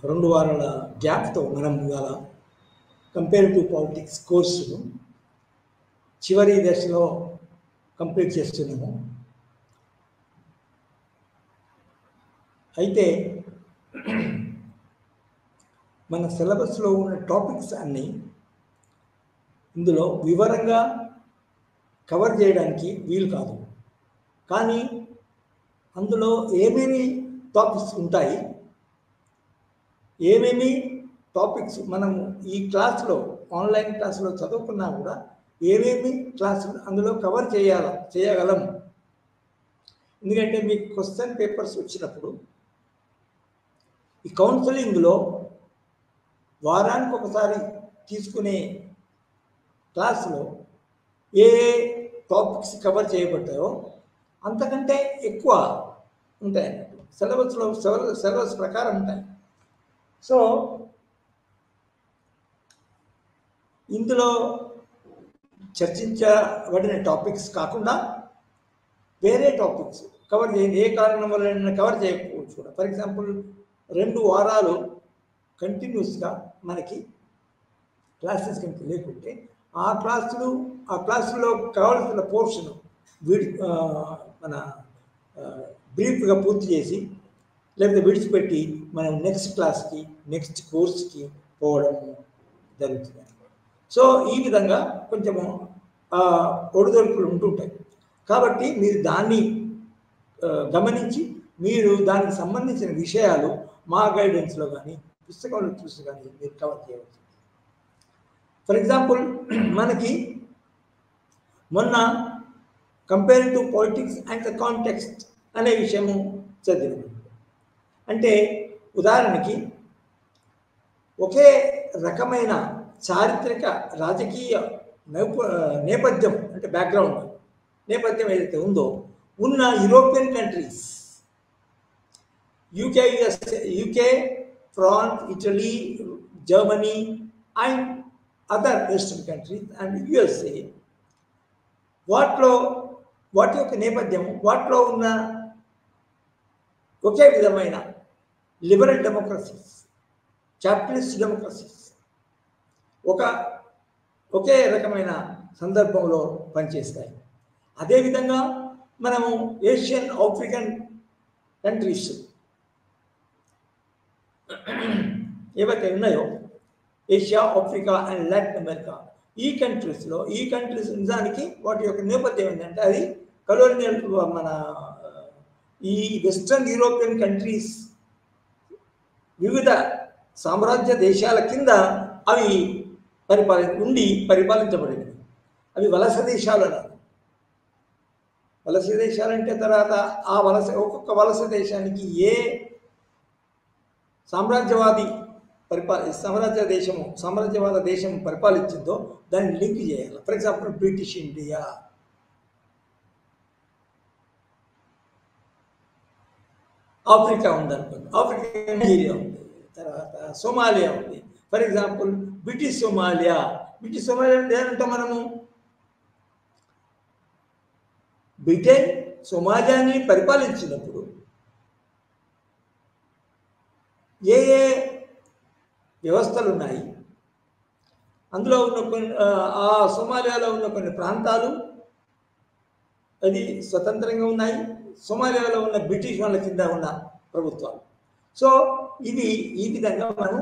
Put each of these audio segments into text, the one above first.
2 వారాల గ్యాప్తో మనం ఇవాళ కంపేరిటివ్ పాలిటిక్స్ కోర్సును చివరి దశలో కంప్లీట్ చేస్తున్నాము. అయితే మన సిలబస్లో ఉన్న టాపిక్స్ అన్నీ ఇందులో వివరంగా కవర్ చేయడానికి వీలు కాదు. కానీ అందులో ఏమేమి టాపిక్స్ ఉంటాయి, ఏమేమి టాపిక్స్ మనము ఈ క్లాస్లో ఆన్లైన్ క్లాస్లో చదువుకున్నా కూడా ఏమేమి క్లాసులు అందులో కవర్ చేయగలము. ఎందుకంటే మీకు క్వశ్చన్ పేపర్స్ వచ్చినప్పుడు ఈ కౌన్సిలింగ్లో వారానికి ఒకసారి తీసుకునే క్లాసులో ఏ టాపిక్స్ కవర్ చేయబడ్డాయో అంతకంటే ఎక్కువ ఉంటాయి అన్నట్టు. సిలబస్ ప్రకారం ఉంటాయి. సో ఇందులో చర్చించబడిన టాపిక్స్ కాకుండా వేరే టాపిక్స్ కవర్ చేయండి. ఏ కారణం వల్ల కవర్ చేయకపోవచ్చు కూడా. ఫర్ ఎగ్జాంపుల్ 2 వారాలు కంటిన్యూస్గా మనకి క్లాసెస్ కనుక లేకుంటే ఆ క్లాసులో కావాల్సిన పోర్షన్ మన బ్రీఫ్గా పూర్తి చేసి లేకపోతే విడిచిపెట్టి మనం నెక్స్ట్ క్లాస్కి నెక్స్ట్ కోర్స్కి పోవడం జరుగుతుంది. సో ఈ విధంగా కొంచెము ఒడిదొడుకులు ఉంటుంటాయి. కాబట్టి మీరు దాన్ని గమనించి మీరు దానికి సంబంధించిన విషయాలు మా గైడెన్స్లో కానీ పుస్తకంలో చూసి కానీ మీరు కవర్ చేయవచ్చు. ఫర్ ఎగ్జాంపుల్ మనకి మొన్న comparative politics and the context అనే విషయము చదివింది. అంటే ఉదాహరణకి ఒకే రకమైన చారిత్రక రాజకీయ నేపథ్యం అంటే బ్యాక్గ్రౌండ్ నేపథ్యం ఏదైతే ఉందో ఉన్న European countries UK, France, Italy, Germany and other western countries and USA వాటి యొక్క నేపథ్యం వాటిలో ఉన్న ఒకే విధమైన లిబరల్ డెమోక్రసీస్, క్యాపిటలిస్ట్ డెమోక్రసీస్ ఒకే రకమైన సందర్భంలో పనిచేస్తాయి. అదేవిధంగా మనము ఏషియన్, ఆఫ్రికన్ కంట్రీస్ ఏవైతే ఉన్నాయో Asia, Africa and Latin America ఈ కంట్రీస్ నిజానికి వాటి యొక్క నేపథ్యం ఏంటంటే అది కలోనియల్ మన ఈ వెస్ట్రన్ యూరోపియన్ కంట్రీస్ వివిధ సామ్రాజ్య దేశాల కింద అవి పరిపాలించబడినవి. అవి వలస దేశాలు అన్నారు. వలస దేశాలంటే తర్వాత ఒక్కొక్క వలస దేశానికి ఏ సామ్రాజ్యవాద దేశం పరిపాలించిందో దాన్ని లింక్ చేయాలి. For example British India, Africa ఉందనుకోండి, ఆఫ్రికా నైజీరియా ఉంది, తర్వాత సోమాలియా ఉంది. ఫర్ ఎగ్జాంపుల్ బ్రిటిష్ సోమాలియా అంటే ఏంటంటే మనము బ్రిటన్ సోమాలియాని పరిపాలించినప్పుడు ఏ వ్యవస్థలు ఉన్నాయి, అందులో ఉన్న ఆ సోమాలియాలో ఉన్న కొన్ని ప్రాంతాలు అది స్వతంత్రంగా ఉన్నాయి, సోమాలియాలో ఉన్న బ్రిటిష్ వాళ్ళ కింద ఉన్న ప్రభుత్వాలు. సో ఇది ఈ విధంగా మనం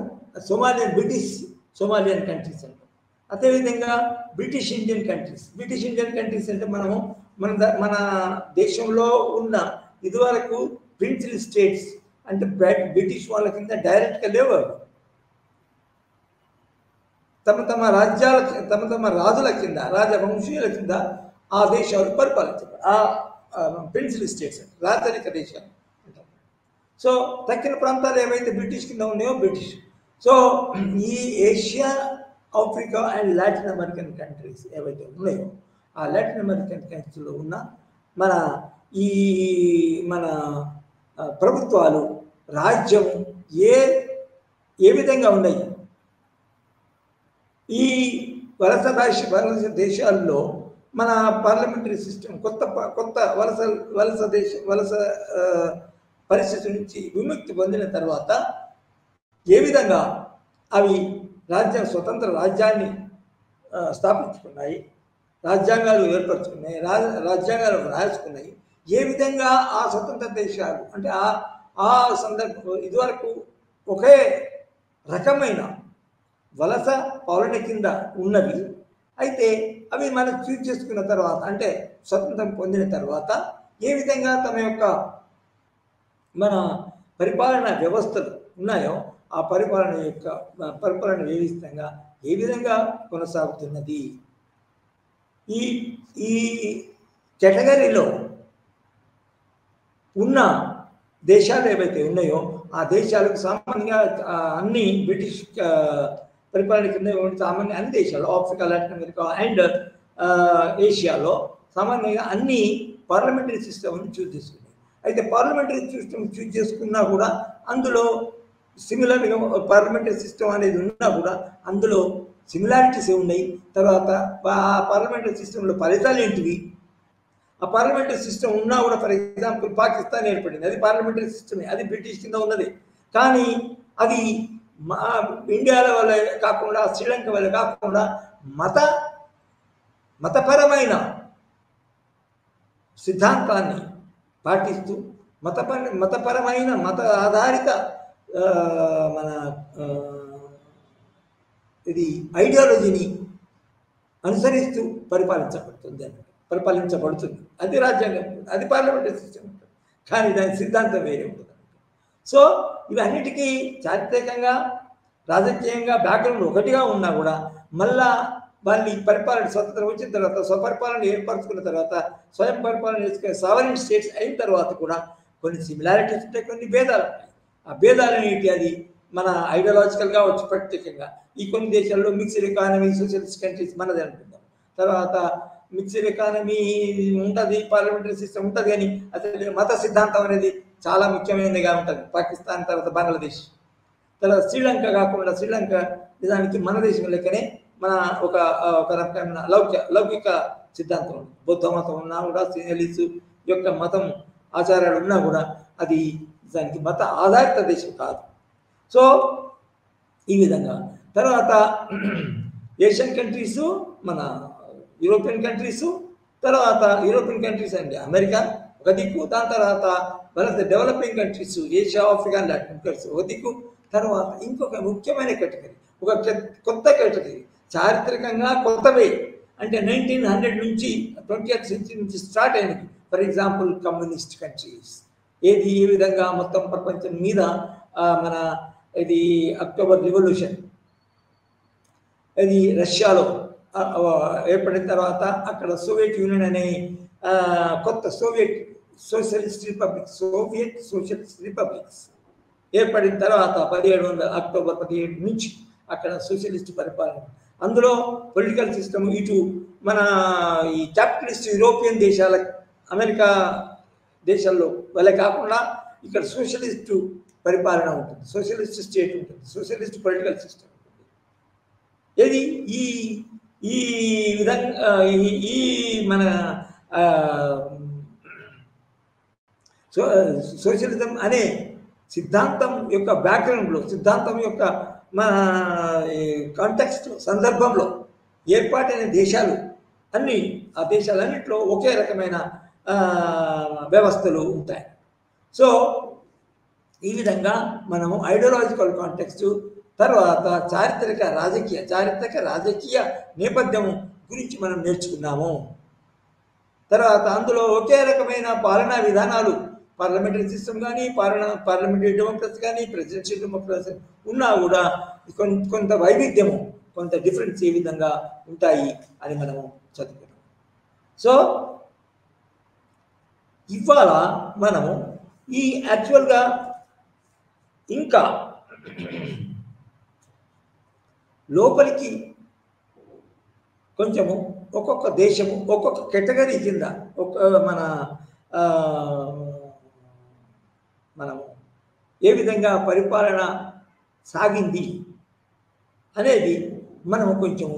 బ్రిటిష్ సోమాలియన్ కంట్రీస్ అంటాం. అదేవిధంగా బ్రిటిష్ ఇండియన్ కంట్రీస్ అంటే మనము మన దేశంలో ఉన్న ఇదివరకు ప్రిన్సిల్ స్టేట్స్ అంటే బ్రిటిష్ వాళ్ళ కింద డైరెక్ట్గా లేవు. తమ రాజుల కింద, రాజవంశీయుల కింద ఆ దేశాలు పరిపాలించారు. ఆ ప్రిన్సిల్ స్టేట్స్ రాజరిక దేశాలు అంటారు. సో తక్కిన ప్రాంతాలు ఏవైతే బ్రిటిష్ కింద ఉన్నాయో బ్రిటిష్. సో ఈ Asia, Africa and Latin American countries ఏవైతే ఉన్నాయో ఆ లాటిన్ అమెరికన్ కంట్రీస్లో ఉన్న మన ప్రభుత్వాలు, రాజ్యం ఏ విధంగా ఉన్నాయి. ఈ వలస దేశాల్లో మన పార్లమెంటరీ సిస్టమ్ కొత్త వలస పరిస్థితి నుంచి విముక్తి పొందిన తర్వాత ఏ విధంగా అవి స్వతంత్ర రాజ్యాన్ని స్థాపించుకున్నాయి, రాజ్యాంగాలు ఏర్పరచుకున్నాయి, రాజ్యాంగాలు రాసుకున్నాయి. ఏ విధంగా ఆ స్వతంత్ర దేశాలు అంటే ఆ సందర్భంలో ఇదివరకు ఒకే రకమైన వలస పాలన కింద ఉన్నవి. అయితే అవి మనం చూజ్ చేసుకున్న తర్వాత అంటే స్వతంత్రం పొందిన తర్వాత ఏ విధంగా తమ యొక్క మన పరిపాలనా వ్యవస్థలు ఉన్నాయో ఆ పరిపాలన వ్యవస్థంగా ఏ విధంగా కొనసాగుతున్నది. ఈ ఈ కేటగిరీలో ఉన్న దేశాలు ఏవైతే ఉన్నాయో ఆ దేశాలకు సామాన్యంగా అన్ని బ్రిటిష్ పరిపాలన కింద సామాన్య అన్ని దేశాలు ఆఫ్రికా, లాటిన్ అమెరికా అండ్ ఏషియాలో సామాన్యంగా అన్ని పార్లమెంటరీ సిస్టమ్ని చూజ్ చేసుకున్నాయి. అయితే పార్లమెంటరీ సిస్టమ్ చూజ్ చేసుకున్నా కూడా అందులో సిమిలర్గా పార్లమెంటరీ సిస్టమ్ అనేది ఉన్నా కూడా అందులో సిమిలారిటీస్ ఉన్నాయి. తర్వాత ఆ పార్లమెంటరీ సిస్టంలో ఫలితాలు ఏంటివి, ఆ పార్లమెంటరీ సిస్టమ్ ఉన్నా కూడా ఫర్ ఎగ్జాంపుల్ పాకిస్తాన్ ఏర్పడింది, అది పార్లమెంటరీ సిస్టమే, అది బ్రిటిష్ కింద ఉన్నది. కానీ అది ఇండియాలో వల్ల కాకుండా శ్రీలంక వల్ల కాకుండా మతపరమైన సిద్ధాంతాన్ని పాటిస్తూ మతపరమైన మత ఆధారిత మన ఇది ఐడియాలజీని అనుసరిస్తూ పరిపాలించబడుతుంది. అది రాజ్యాంగం, అది పార్లమెంటరీ సిస్టమ్ ఉంటుంది. కానీ దాని సిద్ధాంతం వేరే ఉంటుంది. సో ఇవన్నిటికీ చారిత్రకంగా రాజకీయంగా బ్యాక్గ్రౌండ్ ఒకటిగా ఉన్నా కూడా మళ్ళా వాళ్ళని పరిపాలన స్వతంత్రం వచ్చిన తర్వాత స్వపరిపాలన ఏర్పరచుకున్న తర్వాత స్వయం పరిపాలన చేసుకునే సావరిన్ స్టేట్స్ అయిన తర్వాత కూడా కొన్ని సిమిలారిటీస్ ఉంటాయి, కొన్ని భేదాలు ఉంటాయి. ఆ భేదాలు ఏంటి, అది మన ఐడియాలజికల్గా వచ్చి ప్రత్యేకంగా ఈ కొన్ని దేశాల్లో మిక్స్డ్ ఎకానమీ సోషలిస్ట్ కంట్రీస్ మనది అనుకుందాం. తర్వాత మిక్స్డ్ ఎకానమీ ఉంటుంది, పార్లమెంటరీ సిస్టమ్ ఉంటుంది, కానీ అసలు మత సిద్ధాంతం అనేది చాలా ముఖ్యమైనదిగా ఉంటుంది. పాకిస్తాన్ తర్వాత బంగ్లాదేశ్ తర్వాత శ్రీలంక కాకుండా శ్రీలంక నిజానికి మన దేశం లెక్కనే మన ఒక రకమైన లౌకిక సిద్ధాంతం ఉంది. బౌద్ధ మతం ఉన్నా కూడా శ్రీనలీసు యొక్క మతం ఆచారాలు ఉన్నా కూడా అది దానికి మత ఆధారిత దేశం కాదు. సో ఈ విధంగా తర్వాత ఏషియన్ కంట్రీసు, మన యూరోపియన్ కంట్రీసు, తర్వాత యూరోపియన్ కంట్రీస్ అండి అమెరికా ఒక దిక్కు, దాని తర్వాత మన developing countries Asia, Africa, Latin countries ఒక దిక్కు. తర్వాత ఇంకొక ముఖ్యమైన కేటగిరీ, ఒక కొత్త కేటగిరీ, చారిత్రకంగా కొత్తవే అంటే 1900 నుంచి 20th సెంచరీ నుంచి స్టార్ట్ అయినది. ఫర్ ఎగ్జాంపుల్ కమ్యూనిస్ట్ కంట్రీస్, ఏ విధంగా మొత్తం ప్రపంచం మీద మన ఇది అక్టోబర్ రివల్యూషన్ అది రష్యాలో ఏర్పడిన తర్వాత అక్కడ సోవియట్ యూనియన్ అనే కొత్త సోవియట్ సోషలిస్ట్ రిపబ్లిక్స్ ఏర్పడిన తర్వాత అక్టోబర్ 17 నుంచి అక్కడ సోషలిస్ట్ పరిపాలన. అందులో పొలిటికల్ సిస్టమ్ ఇటు మన ఈ క్యాపిటలిస్ట్ యూరోపియన్ దేశాల అమెరికా దేశాల్లో వల్ల కాకుండా ఇక్కడ సోషలిస్టు పరిపాలన ఉంటుంది, సోషలిస్ట్ స్టేట్ ఉంటుంది, సోషలిస్ట్ పొలిటికల్ సిస్టమ్ ఉంటుంది. ఏది ఈ విధంగా ఈ మన సోషలిజం అనే సిద్ధాంతం యొక్క బ్యాక్గ్రౌండ్లో, సిద్ధాంతం యొక్క మన కాంటెక్స్ట్ సందర్భంలో ఏర్పాటైన దేశాలు అన్నీ, ఆ దేశాలన్నింటిలో ఒకే రకమైన వ్యవస్థలు ఉంటాయి. సో ఈ విధంగా మనము ఐడియాలజికల్ కాంటెక్స్ట్ తర్వాత చారిత్రక రాజకీయ నేపథ్యం గురించి మనం నేర్చుకున్నాము. తర్వాత అందులో ఒకే రకమైన పాలనా విధానాలు, పార్లమెంటరీ సిస్టమ్ కానీ పార్లమెంటరీ డెమోక్రసీ కానీ ప్రెసిడెన్షియల్ డెమోక్రసీ ఉన్నా కూడా కొంత వైవిధ్యము, కొంత డిఫరెన్స్ ఏ విధంగా ఉంటాయి అని మనము చదువుకున్నాం. సో ఇవాళ మనము ఈ యాక్చువల్గా ఇంకా లోపలికి కొంచెము ఒక్కొక్క దేశము ఒక్కొక్క కేటగిరీ కింద మనము ఏ విధంగా పరిపాలన సాగింది అనేది మనము కొంచెం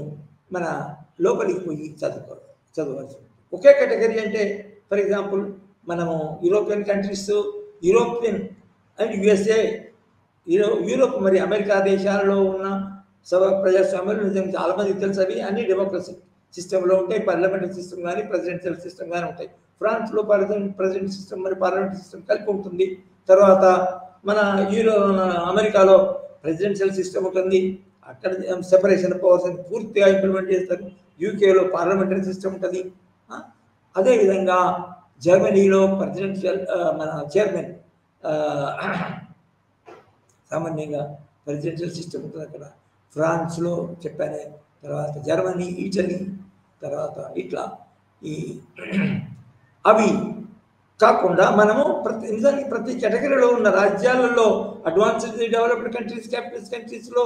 మన లోపలికి పోయి చదవచ్చు. ఒకే కేటగిరీ అంటే ఫర్ ఎగ్జాంపుల్ మనము European countries, European and USA Europe మరి అమెరికా దేశాలలో ఉన్న ప్రజాస్వామ్యాలు నిజంగా చాలా మందికి తెలుసు, అవి అన్ని డెమోక్రసీ సిస్టంలో ఉంటాయి. పార్లమెంటరీ సిస్టమ్ కానీ ప్రెసిడెన్షియల్ సిస్టమ్ కానీ ఉంటాయి. ఫ్రాన్స్లో ప్రెసిడెంట్ సిస్టమ్ మరి పార్లమెంటరీ సిస్టమ్ కలిపి ఉంటుంది. తర్వాత మన అమెరికాలో ప్రెసిడెన్షియల్ సిస్టమ్ ఉంటుంది, అక్కడ సెపరేషన్ ఆఫ్ పవర్స్ అని పూర్తిగా ఇంప్లిమెంట్ చేస్తారు. యూకేలో పార్లమెంటరీ సిస్టమ్ ఉంటుంది. అదేవిధంగా జర్మనీలో ప్రెసిడెన్షియల్ మన చైర్మన్ సామాన్యంగా ప్రెసిడెన్షియల్ సిస్టమ్ ఉంటుంది అక్కడ. ఫ్రాన్స్లో చెప్పానే, తర్వాత జర్మనీ, ఇటలీ, తర్వాత ఇట్లా ఈ అవి కాకుండా మనము నిజానికి ప్రతి కేటగిరీలో ఉన్న రాజ్యాలలో అడ్వాన్స్డ్ డెవలప్డ్ కంట్రీస్, క్యాపిటలిస్ట్ కంట్రీస్లో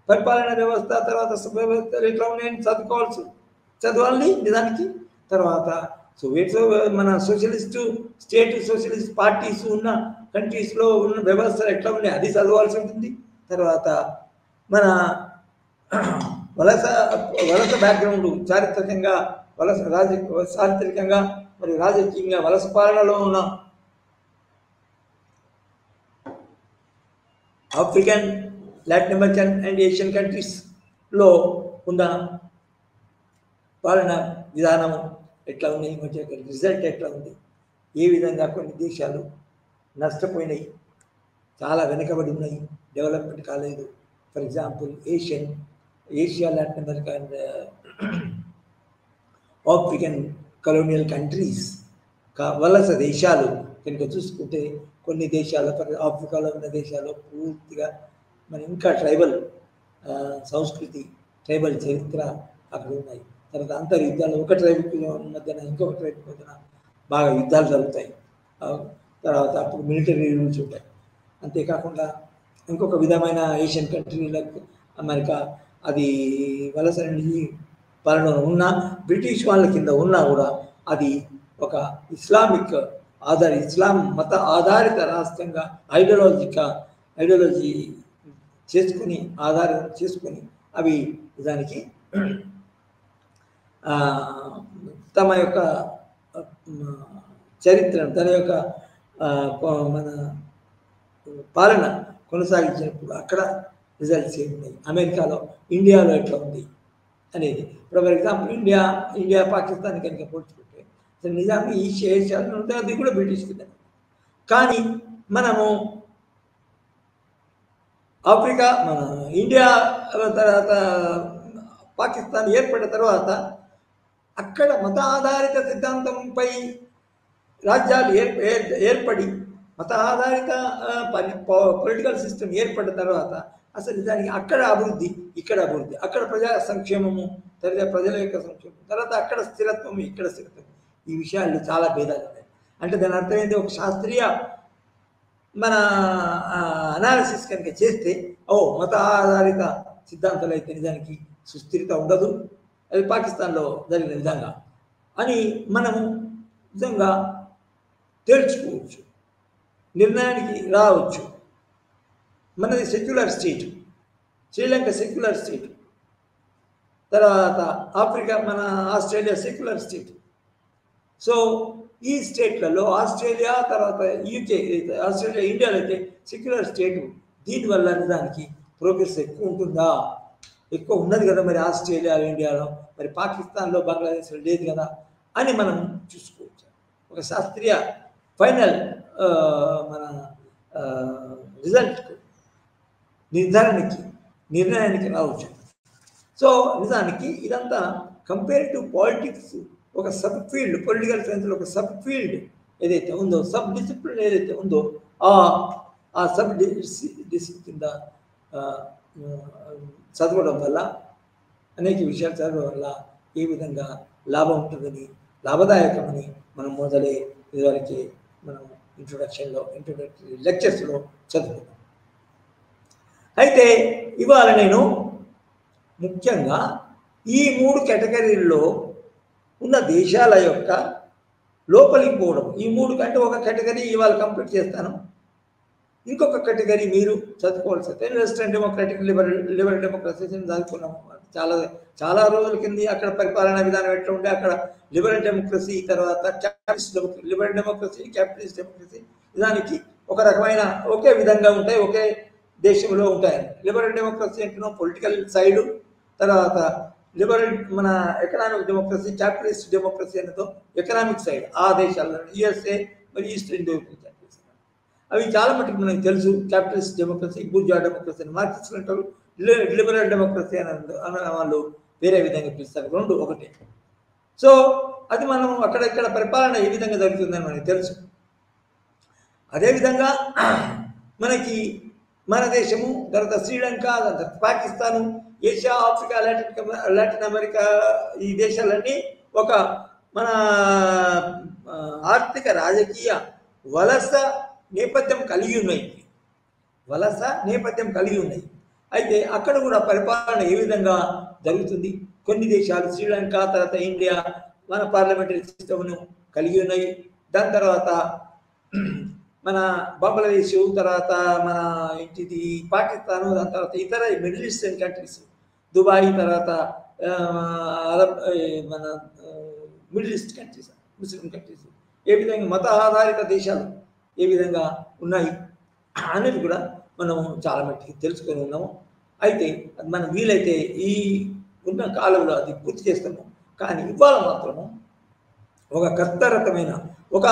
పరిపాలనా వ్యవస్థ, తర్వాత వ్యవస్థలు ఎట్లా ఉన్నాయని చదవాలి నిజానికి. తర్వాత సోవియట్స్ మన సోషలిస్టు స్టేట్ సోషలిస్ట్ పార్టీస్ ఉన్న కంట్రీస్లో ఉన్న వ్యవస్థలు ఎట్లా ఉన్నాయి అది చదవాల్సి ఉంటుంది. తర్వాత మన వలస బ్యాక్గ్రౌండ్, చారిత్రకంగా చారిత్రకంగా మరియు రాజకీయంగా వలస పాలనలో ఉన్న African, Latin American and Asian కంట్రీస్లో ఉన్న పాలన విధానం ఎట్లా ఉన్నాయి, మధ్య రిజల్ట్ ఎట్లా ఉంది, ఏ విధంగా కొన్ని దేశాలు నష్టపోయినాయి, చాలా వెనుకబడి ఉన్నాయి, డెవలప్మెంట్ కాలేదు. For example Asia, Latin America and African colonial countries వలస దేశాలు కనుక చూసుకుంటే కొన్ని దేశాలు, ఆఫ్రికాలో ఉన్న దేశాలు పూర్తిగా మన ఇంకా ట్రైబల్ సంస్కృతి, ట్రైబల్ చరిత్ర అక్కడ ఉన్నాయి. తర్వాత అంతర్ యుద్ధాలు, ఒక ట్రైబ్ మధ్యన ఇంకొక ట్రైబ్ మధ్యన బాగా యుద్ధాలు జరుగుతాయి. తర్వాత అప్పుడు మిలిటరీ రూల్స్ ఉంటాయి. అంతేకాకుండా ఇంకొక విధమైన ఏషియన్ కంట్రీలకు అమెరికా అది వలస పాలన ఉన్న బ్రిటిష్ వాళ్ళ కింద ఉన్నా కూడా అది ఒక ఇస్లాం మత ఆధారిత రాష్ట్రంగా ఐడియాలజీ చేసుకుని ఆధారం చేసుకుని అవి దానికి తమ యొక్క చరిత్రను, తన యొక్క మన పాలన కొనసాగించినప్పుడు అక్కడ రిజల్ట్స్ ఏమున్నాయి, అమెరికాలో, ఇండియాలో ఎట్లా ఉంది అనేది. ఇప్పుడు ఫర్ ఎగ్జాంపుల్ ఇండియా పాకిస్తాన్ కనుక పోల్చుకుంటే నిజాన్ని ఈ ఏషియాలో ఉంటే అది కూడా బ్రిటిష్ కింద. కానీ మనము ఆఫ్రికా, మన ఇండియా, తర్వాత పాకిస్తాన్ ఏర్పడిన తర్వాత అక్కడ మత ఆధారిత సిద్ధాంతంపై రాజ్యాలు ఏర్పడి మత ఆధారిత పొలిటికల్ సిస్టమ్ ఏర్పడిన తర్వాత అసలు దానికి అక్కడ అభివృద్ధి, ఇక్కడ అభివృద్ధి, అక్కడ ప్రజా సంక్షేమము, తర్వాత ప్రజల యొక్క సంక్షేమం, తర్వాత అక్కడ స్థిరత్వం, ఇక్కడ స్థిరత్వం, ఈ విషయాలు చాలా భేదాలు ఉన్నాయి. అంటే దాని అర్థం ఏంటి, ఒక శాస్త్రీయ మన అనాలిసిస్ కనుక చేస్తే మత ఆధారిత సిద్ధాంతాలు అయితే నిజానికి సుస్థిరత ఉండదు, అది పాకిస్తాన్లో జరిగిన విధంగా అని మనము నిజంగా తేల్చుకోవచ్చు, నిర్ణయానికి రావచ్చు. మనది secular state, Sri Lanka secular state, తర్వాత ఆఫ్రికా, మన ఆస్ట్రేలియా సెక్యులర్ స్టేట్. సో ఈ స్టేట్లలో ఆస్ట్రేలియా, తర్వాత యూకే, ఆస్ట్రేలియా, ఇండియాలో అయితే సెక్యులర్ స్టేట్. దీనివల్ల నిజానికి ప్రోగ్రెస్ ఎక్కువ ఉంటుందా? ఎక్కువ ఉన్నది కదా మరి ఆస్ట్రేలియా, ఇండియాలో, మరి పాకిస్తాన్లో, బంగ్లాదేశ్లో లేదు కదా అని మనం చూసుకోవచ్చు. ఒక శాస్త్రీయ ఫైనల్ మన రిజల్ట్కు, నిర్ణయానికి రావచ్చు. సో నిజానికి ఇదంతా కంపేరిటివ్ పాలిటిక్స్ ఒక సబ్ ఫీల్డ్, పొలిటికల్ సైన్స్లో ఒక సబ్ ఫీల్డ్ ఏదైతే ఉందో, సబ్ డిసిప్లిన్ ఏదైతే ఉందో, ఆ సబ్ డిసిప్లిన్ కింద చదవడం వల్ల, అనేక విషయాలు చదవడం వల్ల ఏ విధంగా లాభం ఉంటుందని, లాభదాయకమని మనం మొదలే ఇదివరకే మనం ఇంట్రొడక్టరీ లెక్చర్స్లో చదువుకున్నాం. అయితే ఇవాళ నేను ముఖ్యంగా ఈ 3 కేటగిరీల్లో ఉన్న దేశాల యొక్క లోపలికి పోవడం, ఈ 3 కంటే ఒక కేటగిరీ ఇవాళ కంప్లీట్ చేస్తాను, ఇంకొక కేటగిరీ మీరు చదువుకోవాల్సి వస్తే వెస్టర్న్ డెమోక్రాటిక్ లిబరల్ డెమోక్రసీ చదువుకున్నాము. చాలా రోజుల కింద అక్కడ పరిపాలనా విధానం ఎట్లా ఉండే, అక్కడ లిబరల్ డెమోక్రసీ, తర్వాత capitalist liberal democracy, capitalist democracy, దానికి ఒక రకమైన ఒకే విధంగా ఉంటాయి, ఒకే దేశంలో ఉంటాయని. లిబరల్ డెమోక్రసీ అంటున్నాం పొలిటికల్ సైడు, తర్వాత లిబరల్ మన ఎకనామిక్ డెమోక్రసీ, క్యాపిటలిస్ట్ డెమోక్రసీ అనేది ఎకనామిక్ సైడ్ ఆ దేశాల్లో యుఎస్ఏ మరి ఈస్టర్న్ యూరోపియన్ కంట్రీస్. అవి చాలా మటుకు మనకు తెలుసు. క్యాపిటలిస్ట్ డెమోక్రసీ, బూర్జువా డెమోక్రసీ అని మార్క్సిస్టులు అంటారు, లిబరల్ డెమోక్రసీ అన్న వాళ్ళు వేరే విధంగా పిలుస్తారు, రెండు ఒకటే. సో అది మనం అక్కడెక్కడ పరిపాలన ఏ విధంగా జరుగుతుందని మనకి తెలుసు. అదేవిధంగా మనకి మన దేశము, తర్వాత శ్రీలంక, తర్వాత Pakistan, Asia, Africa, Latin America ఈ దేశాలన్నీ ఒక మన ఆర్థిక రాజకీయ వలస నేపథ్యం కలిగి ఉన్నాయి. అయితే అక్కడ కూడా పరిపాలన ఏ విధంగా జరుగుతుంది? కొన్ని దేశాలు శ్రీలంక, తర్వాత ఇండియా మన పార్లమెంటరీ సిస్టమ్ను కలిగి ఉన్నాయి. దాని తర్వాత మన బంగ్లాదేశ్, తర్వాత మన ఏంటిది పాకిస్తాను, దాని తర్వాత ఇతర మిడిల్ ఈస్టర్న్ కంట్రీస్, దుబాయ్, తర్వాత మన middle east countries, Muslim countries, ఏ విధంగా మత ఆధారిత దేశాలు ఏ విధంగా ఉన్నాయి అనేది కూడా మనం చాలా మట్టికి తెలుసుకొని ఉన్నాము. అయితే అది మనం వీలైతే ఈ ఉన్న కాలంలో అది పూర్తి చేస్తాము. కానీ ఇవాళ మాత్రము ఒక కర్తరకమైన ఒక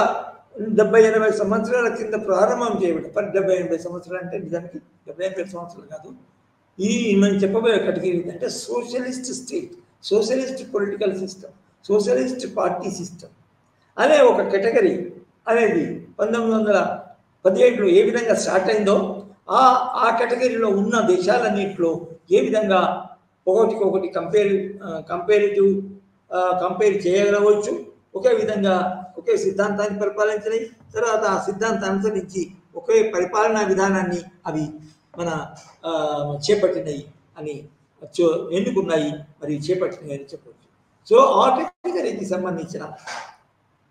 70-80 సంవత్సరాల కింద ప్రారంభం చేయబడి, 70-80 సంవత్సరాలు అంటే నిజానికి 70-80 సంవత్సరాలు కాదు, ఈ మనం చెప్పబోయే కేటగిరీ అంటే socialist state, socialist political system, socialist party system అనే ఒక కేటగిరీ అనేది 1917లో ఏ విధంగా స్టార్ట్ అయిందో ఆ కేటగిరీలో ఉన్న దేశాలన్నింటిలో ఏ విధంగా ఒకటికొకటి కంపేర్ చేయగలవచ్చు. ఒకే విధంగా ఒకే సిద్ధాంతాన్ని పరిపాలించినాయి. తర్వాత ఆ సిద్ధాంతాన్ని అనుసరించి ఒకే పరిపాలనా విధానాన్ని అవి మన చేపట్టినాయి అని ఎన్నుకున్నాయి, మరి చేపట్టినాయి అని చెప్పవచ్చు. సో ఆ కేటగిరీకి సంబంధించిన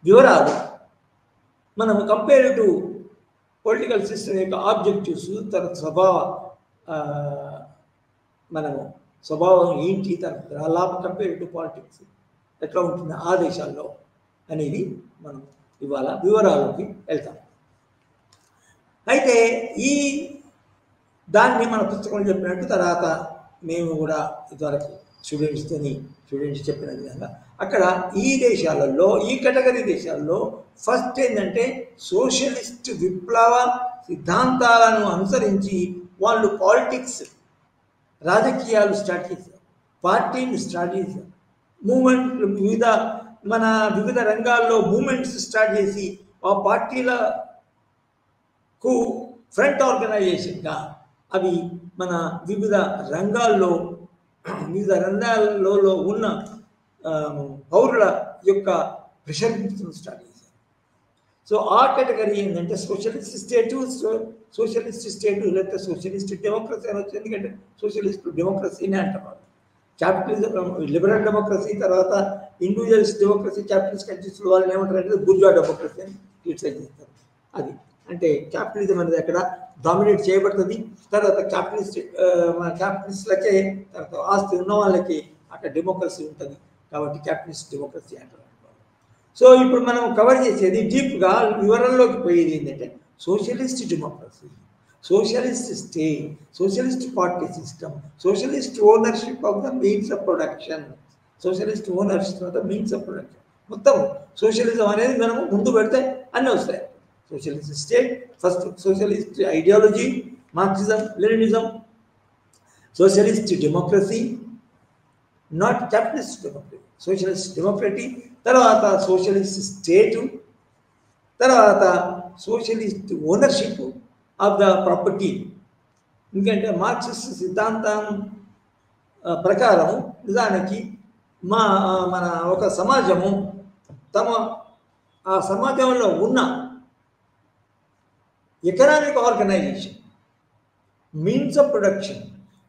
వివరాలు మనం కంపేర్ టు పొలిటికల్ సిస్టమ్ యొక్క ఆబ్జెక్టివ్స్, తర్వాత స్వభావం ఏంటి, తర్వాత లాభ కంపేర్ టు పాలిటిక్స్ ఎట్లా ఉంటుంది ఆ దేశాల్లో అనేది మనం ఇవాళ వివరాల్లోకి వెళ్తాం. అయితే ఈ దాన్ని మన పుస్తకంలో చెప్పినట్టు, తర్వాత మేము కూడా ఇదివరకు స్టూడెంట్స్ చెప్పిన విధంగా అక్కడ ఈ దేశాలలో, ఈ కేటగిరీ దేశాల్లో ఫస్ట్ ఏంటంటే సోషలిస్ట్ విప్లవ సిద్ధాంతాలను అనుసరించి వాళ్ళు పాలిటిక్స్, రాజకీయాలు స్టార్ట్ చేశారు, పార్టీని స్టార్ట్ చేశారు, మూమెంట్ వివిధ రంగాల్లో మూమెంట్స్ స్టార్ట్ చేసి ఆ పార్టీలకు ఫ్రంట్ ఆర్గనైజేషన్గా అవి మన వివిధ రంగాల్లో ఉన్న పౌరుల యొక్క ప్రెషర్ స్టార్ట్ చేశారు. సో ఆ కేటగిరీ ఏంటంటే సోషలిస్ట్ స్టేటు లేకపోతే సోషలిస్ట్ డెమోక్రసీ అని వచ్చింది. ఎందుకంటే సోషలిస్ట్ డెమోక్రసీనే అంటారు. క్యాపిటలిజం, లిబరల్ డెమోక్రసీ, తర్వాత ఇండివిజువలిస్ట్ డెమోక్రసీ, క్యాపిటలిస్ట్ కంట్రీస్లో వాళ్ళని ఏమంటారంటే బూర్జువా డెమోక్రసీ అని క్రిటిసైజ్ చేస్తారు. అది అంటే క్యాపిటలిజం అనేది అక్కడ డామినేట్ చేయబడుతుంది. తర్వాత క్యాపిటలిస్టులకే, తర్వాత ఆస్తి ఉన్న వాళ్ళకి అక్కడ డెమోక్రసీ ఉంటుంది, కాబట్టి క్యాపిటలిస్ట్ డెమోక్రసీ అంటారు. సో ఇప్పుడు మనం కవర్ చేసేది డీప్గా వివరంలోకి పోయేది ఏంటంటే socialist democracy, socialist state, socialist party system, socialist ownership of the means of production, socialist ownership of the means of production. మొత్తం సోషలిజం అనేది మనము ముందు పెడితే అన్నీ వస్తాయి. Socialist state, first socialist ideology, Marxism, Leninism, socialist democracy, not capitalist democracy, socialist democracy, తర్వాత socialist స్టేటు, తర్వాత socialist ownership of the property. ఎందుకంటే మార్క్సిస్ట్ సిద్ధాంతం ప్రకారం నిజానికి మన ఒక సమాజము ఆ సమాజంలో ఉన్న economic organisation, means of production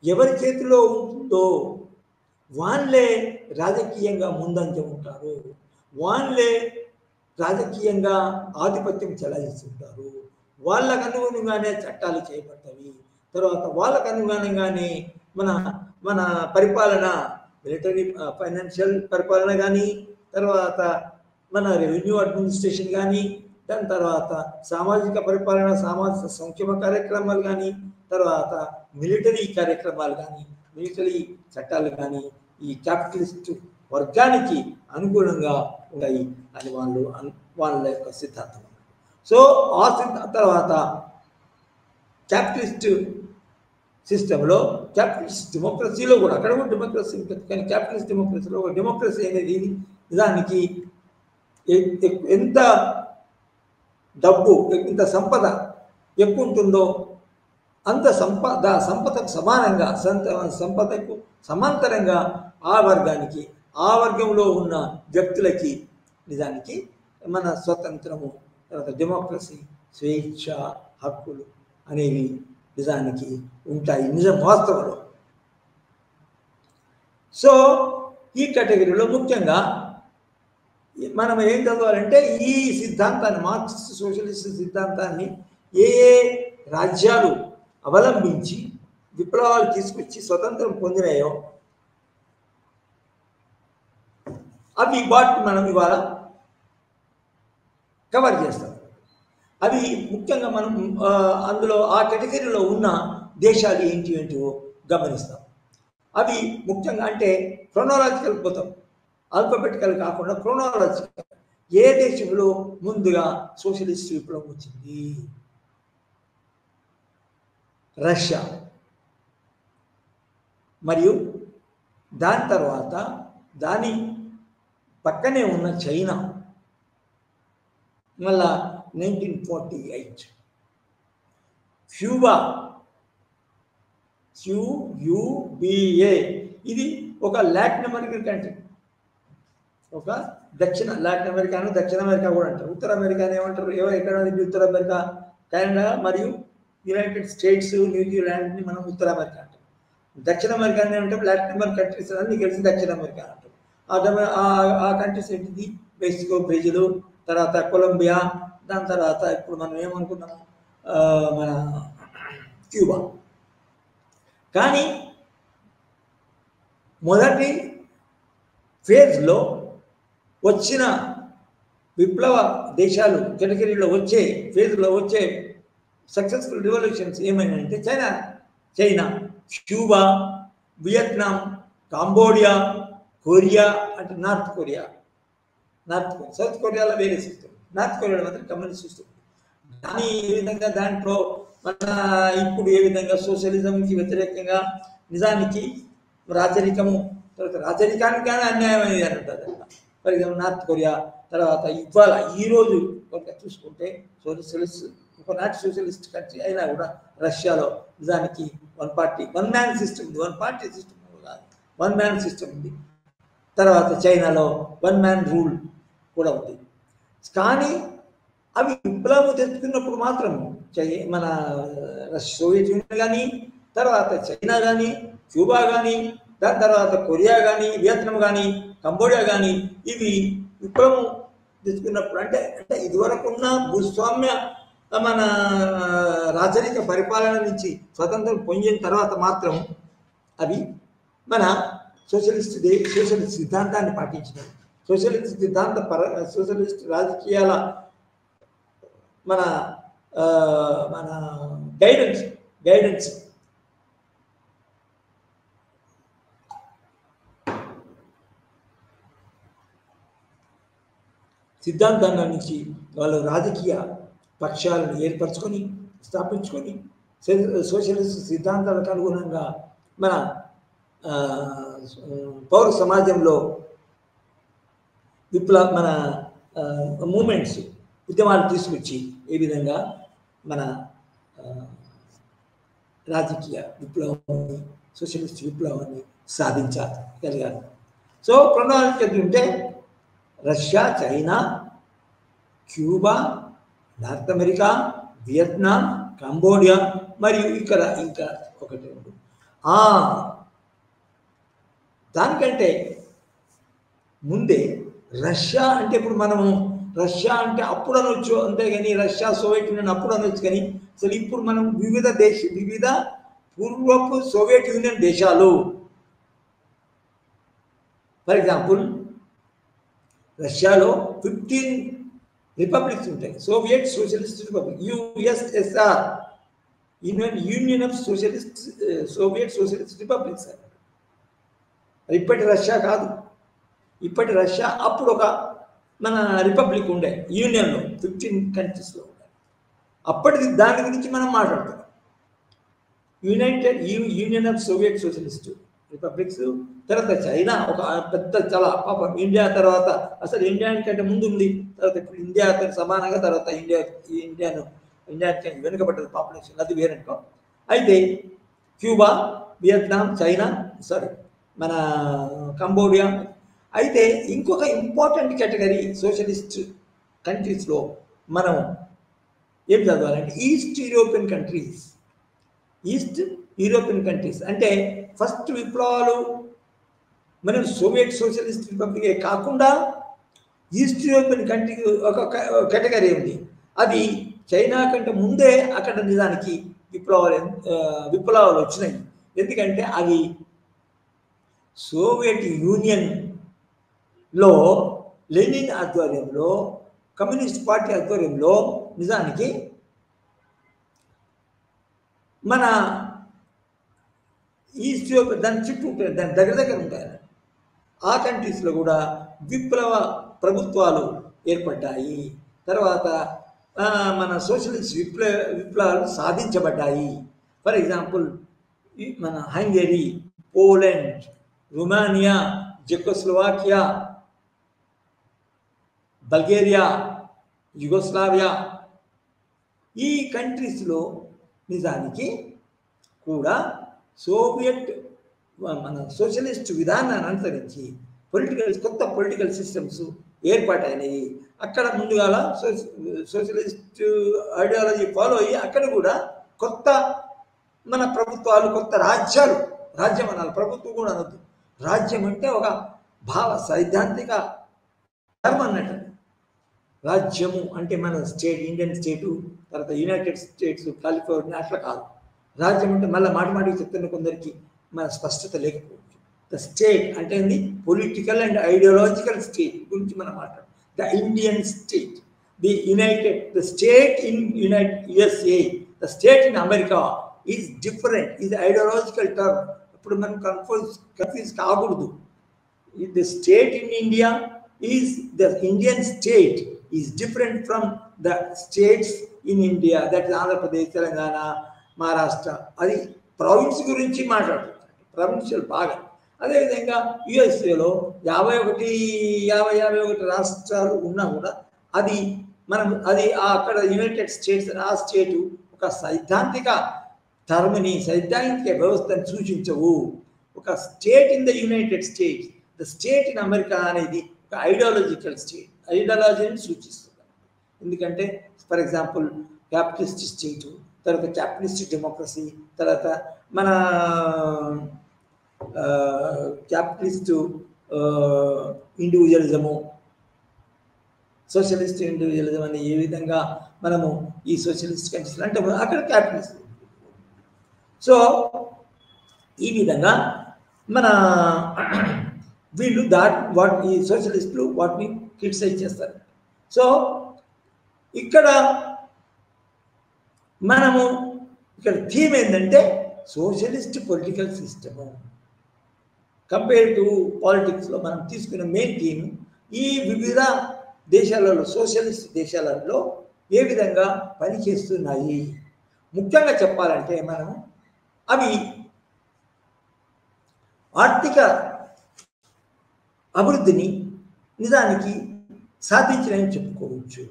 ఎవరి చేతిలో ఉంటుందో వాళ్ళే రాజకీయంగా ముందంజ ఉంటారు, వాళ్ళే రాజకీయంగా ఆధిపత్యం చెలాయిస్తుంటారు, వాళ్ళకు అనుగుణంగానే చట్టాలు చేయబడతాయి. తర్వాత వాళ్ళకు అనుగుణంగానే మన పరిపాలన, మిలిటరీ ఫైనాన్షియల్ పరిపాలన కానీ, తర్వాత మన రెవెన్యూ అడ్మినిస్ట్రేషన్ కానీ, దాని తర్వాత సామాజిక పరిపాలన, సామాజిక సంక్షేమ కార్యక్రమాలు కానీ, తర్వాత మిలిటరీ కార్యక్రమాలు కానీ, మిలిటరీ చట్టాలు కానీ ఈ క్యాపిటలిస్ట్ వర్గానికి అనుగుణంగా ఉంటాయి అని వాళ్ళ యొక్క సిద్ధాంతం. సో ఆ తర్వాత క్యాపిటలిస్ట్ సిస్టంలో, క్యాపిటలిస్ట్ డెమోక్రసీలో కూడా, అక్కడ కూడా డెమోక్రసీ ఉంటుంది, కానీ క్యాపిటలిస్ట్ డెమోక్రసీలో డెమోక్రసీ అనేది నిజానికి ఎంత డబ్బు, ఎంత సంపద ఎక్కువ ఉంటుందో అంత సంపదకు సమానంగా, సంపదకు సమాంతరంగా ఆ వర్గానికి, ఆ వర్గంలో ఉన్న వ్యక్తులకి నిజానికి మన స్వతంత్రము, తర్వాత డెమోక్రసీ, స్వేచ్ఛ, హక్కులు అనేవి నిజానికి ఉంటాయి నిజం వాస్తవంలో. సో ఈ కేటగిరీలో ముఖ్యంగా మనం ఏం చదవాలంటే ఈ సిద్ధాంతాన్ని, మార్క్సిస్ట్ సోషలిస్ట్ సిద్ధాంతాన్ని ఏ ఏ రాజ్యాలు అవలంబించి విప్లవాలు తీసుకొచ్చి స్వతంత్రం పొందినాయో అవి వాటిని మనం ఇవాళ కవర్ చేస్తాం. అవి ముఖ్యంగా మనం అందులో ఆ కేటగిరీలో ఉన్న దేశాలు ఏంటివో గమనిస్తాం. అవి ముఖ్యంగా అంటే క్రోనాలజికల్ పోతాం, ఆల్ఫాబెటికల్ కాకుండా క్రోనాలజికల్. ఏ దేశంలో ముందుగా సోషలిస్ట్ విప్లవం వచ్చింది? రష్యా. మరియు దాని తర్వాత దాని పక్కనే ఉన్న చైనా, మళ్ళా 1948. క్యూబా, QUBA, ఇది ఒక లాటిన్ అమెరికన్ కంట్రీ, ఒక లాటిన్ అమెరికాను దక్షిణ అమెరికా కూడా అంటారు. ఉత్తర అమెరికాని ఏమంటారు? ఎక్కడ ఉత్తర అమెరికా, కెనడా మరియు యునైటెడ్ స్టేట్స్, న్యూజిలాండ్ని మనం ఉత్తర అమెరికా అంటాం. దక్షిణ అమెరికాని ఏమంటారు? లాటిన్ అమెరికన్ కంట్రీస్ అన్ని కలిసి దక్షిణ అమెరికా అంటారు. ఆ కంట్రీస్ ఏంటిది? మెక్సికో, బ్రెజిల్, తర్వాత కొలంబియా, దాని తర్వాత ఇప్పుడు మనం ఏమనుకున్నాం మన క్యూబా. కానీ మొదటి ఫేజ్లో వచ్చిన విప్లవ దేశాలు కేటగిరీలో వచ్చే ఫేజ్లో వచ్చే సక్సెస్ఫుల్ రివల్యూషన్స్ ఏమైనాయంటే China, Cuba, Vietnam, Cambodia, Korea అంటే నార్త్ కొరియా. సౌత్ కొరియాలో వేరే సిస్టమ్, నార్త్ కొరియాలో మాత్రం కమ్యూనిస్ట్ సిస్టమ్. కానీ ఏ విధంగా దాంట్లో మన ఇప్పుడు ఏ విధంగా సోషలిజంకి వ్యతిరేకంగా నిజానికి రాజరికము, తర్వాత రాజరికానికి కానీ అన్యాయం అనేది అని ఉంటుంది. ఫర్ ఎగ్జాంపుల్ నార్త్ కొరియా, తర్వాత ఇవాళ ఈరోజు ఒక చూసుకుంటే సోషలిస్ట్, ఒకనాటి సోషలిస్ట్ కంట్రీ అయినా కూడా రష్యాలో నిజానికి వన్ మ్యాన్ సిస్టమ్ ఉంది, వన్ పార్టీ సిస్టమ్ కాదు, వన్ మ్యాన్ సిస్టమ్ ఉంది. తర్వాత చైనాలో వన్ మ్యాన్ రూల్ కూడా ఉంది. కానీ అవి విప్లవం తెచ్చుకున్నప్పుడు మాత్రం మన సోవియట్ యూనియన్ కానీ, తర్వాత చైనా కానీ, క్యూబా కానీ, దాని తర్వాత కొరియా కానీ, వియత్నాం కానీ, కంబోడియా కానీ, ఇవి విప్లవం తెచ్చుకున్నప్పుడు అంటే ఇదివరకు ఉన్న భూస్వామ్య మన రాజరిక పరిపాలన నుంచి స్వతంత్రం పొందిన తర్వాత మాత్రం అవి మన సోషలిస్ట్ సిద్ధాంతాన్ని పాటించినాయి. సోషలిస్ట్ రాజకీయాల మన గైడెన్స్ సిద్ధాంతాన్ని నుంచి వాళ్ళు రాజకీయ పక్షాలను ఏర్పరచుకొని స్థాపించుకొని సోషలిస్ట్ సిద్ధాంతాలకు అనుగుణంగా మన పౌర సమాజంలో మన మూమెంట్స్, ఉద్యమాలు తీసుకొచ్చి ఏ విధంగా మన రాజకీయ విప్లవాన్ని, సోషలిస్ట్ విప్లవాన్ని సాధించగలిగారు. సో క్రోనాలజికల్ ఉంటే Russia, China, Cuba, north America, Vietnam, Cambodia మరియు ఇంకా ఒకటి రెండు. దానికంటే ముందే రష్యా అంటే ఇప్పుడు మనము రష్యా అంటే అప్పుడు అనొచ్చు, అంతేగాని రష్యా సోవియట్ యూనియన్ అప్పుడు అనొచ్చు. కానీ అసలు ఇప్పుడు మనం వివిధ పూర్వపు సోవియట్ యూనియన్ దేశాలు, ఫర్ ఎగ్జాంపుల్ రష్యాలో 15 రిపబ్లిక్స్ ఉంటాయి. Soviet socialist republic, USSR, union of socialist Soviet socialist republics. ఇప్పటి రష్యా కాదు, ఇప్పటి రష్యా అప్పుడు ఒక మన రిపబ్లిక్ ఉండే, యూనియన్లో 15 కంట్రీస్లో ఉండే. అప్పటిది దాని గురించి మనం మాట్లాడుతున్నాం. Union of Soviet socialist republics, తర్వాత చైనా ఒక పెద్ద చాలా పాపం, ఇండియా తర్వాత, అసలు ఇండియా కంటే ముందు ఉంది, తర్వాత ఇప్పుడు ఇండియాతో సమానంగా, తర్వాత ఇండియాకి వెనుకబడ్డది పాపులేషన్, అది వేరనుకో. అయితే క్యూబా, వియత్నాం, చైనా, మన కంబోడియా. అయితే ఇంకొక ఇంపార్టెంట్ కేటగిరీ సోషలిస్ట్ కంట్రీస్లో మనం ఏం చదవాలంటే ఈస్ట్ యూరోపియన్ కంట్రీస్. అంటే ఫస్ట్ విప్లవాలు మనం సోవియట్ సోషలిస్ట్ రిపబ్లికే కాకుండా ఈస్ట్ యూరోపియన్ కంట్రీ ఒక కేటగిరీ ఉంది. అది చైనా కంటే ముందే అక్కడ నిజానికి విప్లవాలు వచ్చినాయి. ఎందుకంటే అవి సోవియట్ యూనియన్లో లెనిన్ ఆధ్వర్యంలో, కమ్యూనిస్ట్ పార్టీ ఆధ్వర్యంలో నిజానికి మన ఈస్ట్ యూరోప్ దాని చుట్టూ ఉంటాయి, దాని దగ్గర ఉంటాయి. ఆ కంట్రీస్లో కూడా విప్లవ ప్రభుత్వాలు ఏర్పడ్డాయి. తర్వాత మన సోషలిస్ట్ విప్లవాలు సాధించబడ్డాయి. ఫర్ ఎగ్జాంపుల్ మన Hungary, Poland, Romania, Czechoslovakia, Bulgaria, Yugoslavia, ఈ కంట్రీస్లో నిజానికి కూడా మన సోషలిస్ట్ విధానాన్ని అనుసరించి కొత్త పొలిటికల్ సిస్టమ్స్ ఏర్పాటైనవి. అక్కడ ముందుగాల సోషలిస్ట్ ఐడియాలజీ ఫాలో అయ్యి అక్కడ కూడా కొత్త మన ప్రభుత్వాలు, కొత్త రాజ్యం అనాలి, ప్రభుత్వం కూడా అనొద్దు. రాజ్యం అంటే ఒక సైద్ధాంతిక ధర్మం అన్నట్టు. రాజ్యము అంటే మన స్టేట్, ఇండియన్ స్టేటు, తర్వాత యునైటెడ్ స్టేట్స్, కాలిఫోర్నియా అట్లా కాదు. రాజ్యం అంటే మళ్ళీ మాటికి చెప్తున్న కొందరికి మన స్పష్టత లేకపోవచ్చు. ద స్టేట్ అంటే పొలిటికల్ అండ్ ఐడియాలజికల్ స్టేట్ గురించి మనం మాట్లాడాం. The Indian state, the state in USA, the state in America is different, is ideological term. ఇప్పుడు మనం కన్ఫ్యూజ్ కాకూడదు. The state in India is the Indian state is different from the states in India, that is Andhra Pradesh, Telangana, Maharashtra. అది province గురించి మాట్లాడుతున్నారు, provincial బాగా. అదేవిధంగా యుఎస్ఏలో 51 రాష్ట్రాలు ఉన్నా కూడా అది అక్కడ యునైటెడ్ స్టేట్స్ ఆ స్టేటు ఒక సైద్ధాంతిక టర్మ్ని, సైద్ధాంతిక వ్యవస్థను సూచించవు. ఒక state in the United states, the state in America అనేది ఒక ఐడియాలజికల్ స్టేట్, ఐడియాలజీని సూచిస్తుంది. ఎందుకంటే ఫర్ ఎగ్జాంపుల్ క్యాపిటలిస్ట్ స్టేటు, తర్వాత క్యాపిటలిస్ట్ డెమోక్రసీ, తర్వాత మన క్యాపిటలిస్టు ఇండివిజువలిజము, సోషలిస్ట్ ఇండివిజువలిజం అని ఏ విధంగా మనము ఈ సోషలిస్ట్ కంట్రీస్లో అంటే అక్కడ క్యాపిటలిస్ట్. సో ఈ విధంగా మన వీళ్ళు ఈ సోషలిస్టులు వాటిని క్రిటిసైజ్ చేస్తారు. సో ఇక్కడ థీమ్ ఏంటంటే socialist political system. Compare to పాలిటిక్స్లో మనం తీసుకున్న మెయిన్ థీమ్ ఈ వివిధ దేశాలలో, సోషలిస్ట్ దేశాలలో ఏ విధంగా పనిచేస్తున్నాయి. ముఖ్యంగా చెప్పాలంటే మనము అవి ఆర్థిక అభివృద్ధిని నిజానికి సాధించినని చెప్పుకోవచ్చు.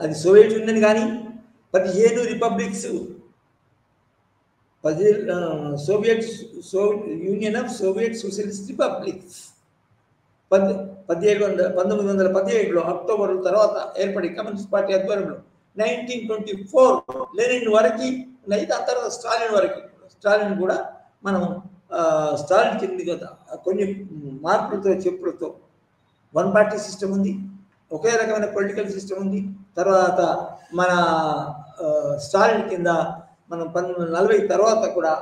అది సోవియట్ యూనియన్ కానీ 15 republics, union of Soviet socialist republics 1917లో అక్టోబర్ తర్వాత ఏర్పడి కమ్యూనిస్ట్ పార్టీ ఆధ్వర్యంలో 1924 లెనిన్ వరకు ఉన్నాయి. దాని తర్వాత స్టాలిన్ కూడా మనం స్టాలిన్ కింది కదా కొన్ని మార్పులతో చెప్పులతో వన్ పార్టీ సిస్టమ్ ఉంది, ఒకే రకమైన పొలిటికల్ సిస్టమ్ ఉంది. తర్వాత మన స్టాలిన్ కింద మనం 1940 తర్వాత కూడా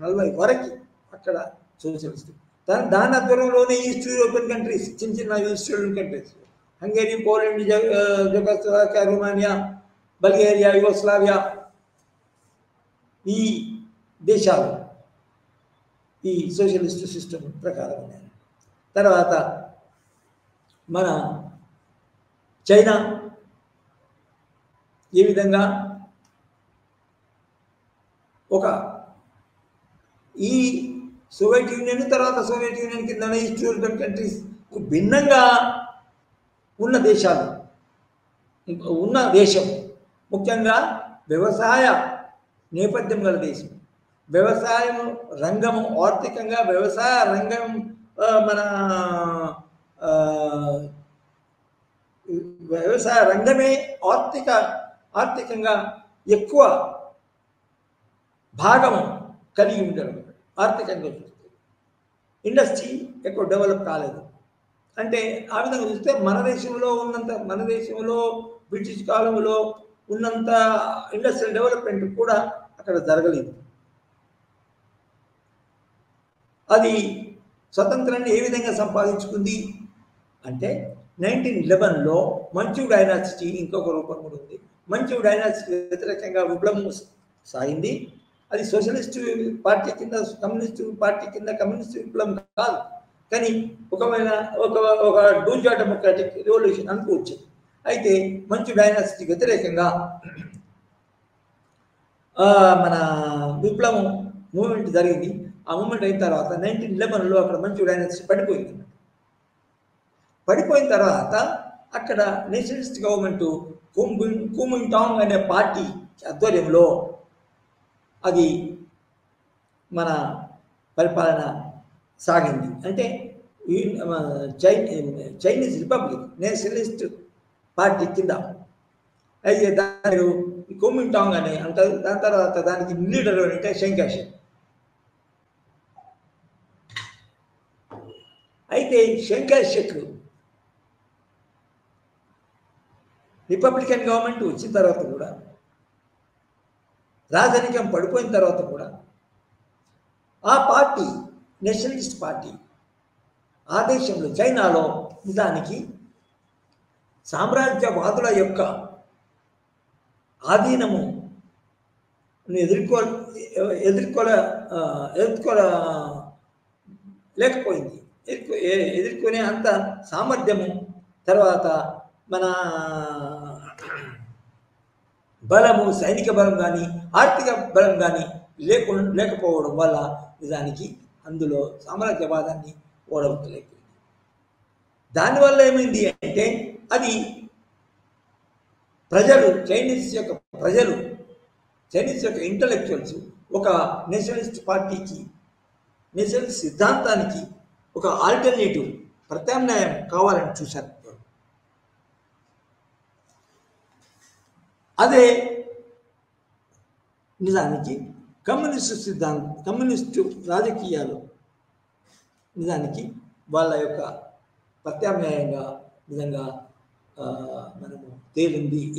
40 వరకు అక్కడ సోషలిస్ట్ దాని ఆధ్వర్యంలోనే ఈస్ట్ యూరోపియన్ కంట్రీస్, చిన్న చిన్న east European countries, Hungary, Poland, Czechoslovakia, Romania, Bulgaria, Yugoslavia, ఈ దేశాలు ఈ సోషలిస్ట్ సిస్టమ్ ప్రకారం ఉన్నాయి. తర్వాత మన చైనా ఏ విధంగా ఒక ఈ సోవియట్ యూనియన్, తర్వాత సోవియట్ యూనియన్ కింద ఈస్ట్ యూరోపియన్ కంట్రీస్ భిన్నంగా ఉన్న దేశాలు, ఉన్న దేశం ముఖ్యంగా వ్యవసాయ నేపథ్యం గల దేశం. వ్యవసాయం రంగము ఆర్థికంగా వ్యవసాయ రంగం మన వ్యవసాయ రంగమే ఆర్థికంగా ఎక్కువ భాగం కలిగి ఉండడం. ఆర్థికంగా చూస్తే ఇండస్ట్రీ ఎక్కువ డెవలప్ కాలేదు. అంటే ఆ విధంగా చూస్తే మన దేశంలో బ్రిటిష్ కాలంలో ఉన్నంత ఇండస్ట్రియల్ డెవలప్మెంట్ కూడా అక్కడ జరగలేదు. అది స్వతంత్రాన్ని ఏ విధంగా సంపాదించుకుంది అంటే 1911లో మంచు డైనాసిటీ ఇంకొక రూపం కూడా ఉంది. మంచు డైనాసిటీ వ్యతిరేకంగా విప్లవం సాగింది. అది సోషలిస్ట్ పార్టీ కింద, కమ్యూనిస్ట్ పార్టీ కింద కమ్యూనిస్ట్ విప్లవం కాదు, కానీ ఒక డూజా డెమోక్రాటిక్ రివల్యూషన్ అనుకోవచ్చు. అయితే మంచు డైనాసిటీకి వ్యతిరేకంగా మన విప్లవం మూమెంట్ జరిగింది. ఆ మూమెంట్ అయిన తర్వాత 1911లో అక్కడ మంచు డైనాసిటీ పడిపోయింది. పడిపోయిన తర్వాత అక్కడ నేషనలిస్ట్ గవర్నమెంట్ కుమింటాంగ్ అనే పార్టీ ఆధ్వర్యంలో అది మన పరిపాలన సాగింది. అంటే చైనీస్ రిపబ్లిక్ నేషనలిస్ట్ పార్టీ కింద. అయితే దాని కుమింటాంగ్ అని అంటారు. దాని తర్వాత దానికి లీడర్ అంటే శంకర్. అయితే శంకర్ షేక్ రిపబ్లికన్ గవర్నమెంట్ వచ్చిన తర్వాత కూడా, రాజరికం పడిపోయిన తర్వాత కూడా ఆ పార్టీ నేషనలిస్ట్ పార్టీ ఆ దేశంలో చైనాలో నిజానికి సామ్రాజ్యవాదుల యొక్క ఆధీనము లేకపోయింది. ఎదుర్కొనే అంత సామర్థ్యము, తర్వాత మన బలము, సైనిక బలం కానీ ఆర్థిక బలం కానీ లేకపోవడం వల్ల నిజానికి అందులో సామ్రాజ్యవాదాన్ని ఓడగొట్టలేకపోయింది. దానివల్ల ఏమైంది అంటే అది చైనీస్ యొక్క ఇంటలెక్చువల్స్ ఒక నేషనలిస్ట్ పార్టీకి, నేషనలిస్ట్ సిద్ధాంతానికి ఒక ఆల్టర్నేటివ్ ప్రత్యామ్నాయం కావాలని చూశారు. అదే నిజానికి కమ్యూనిస్టు రాజకీయాలు నిజానికి వాళ్ళ యొక్క ప్రత్యామ్నాయంగా నిజంగా మనము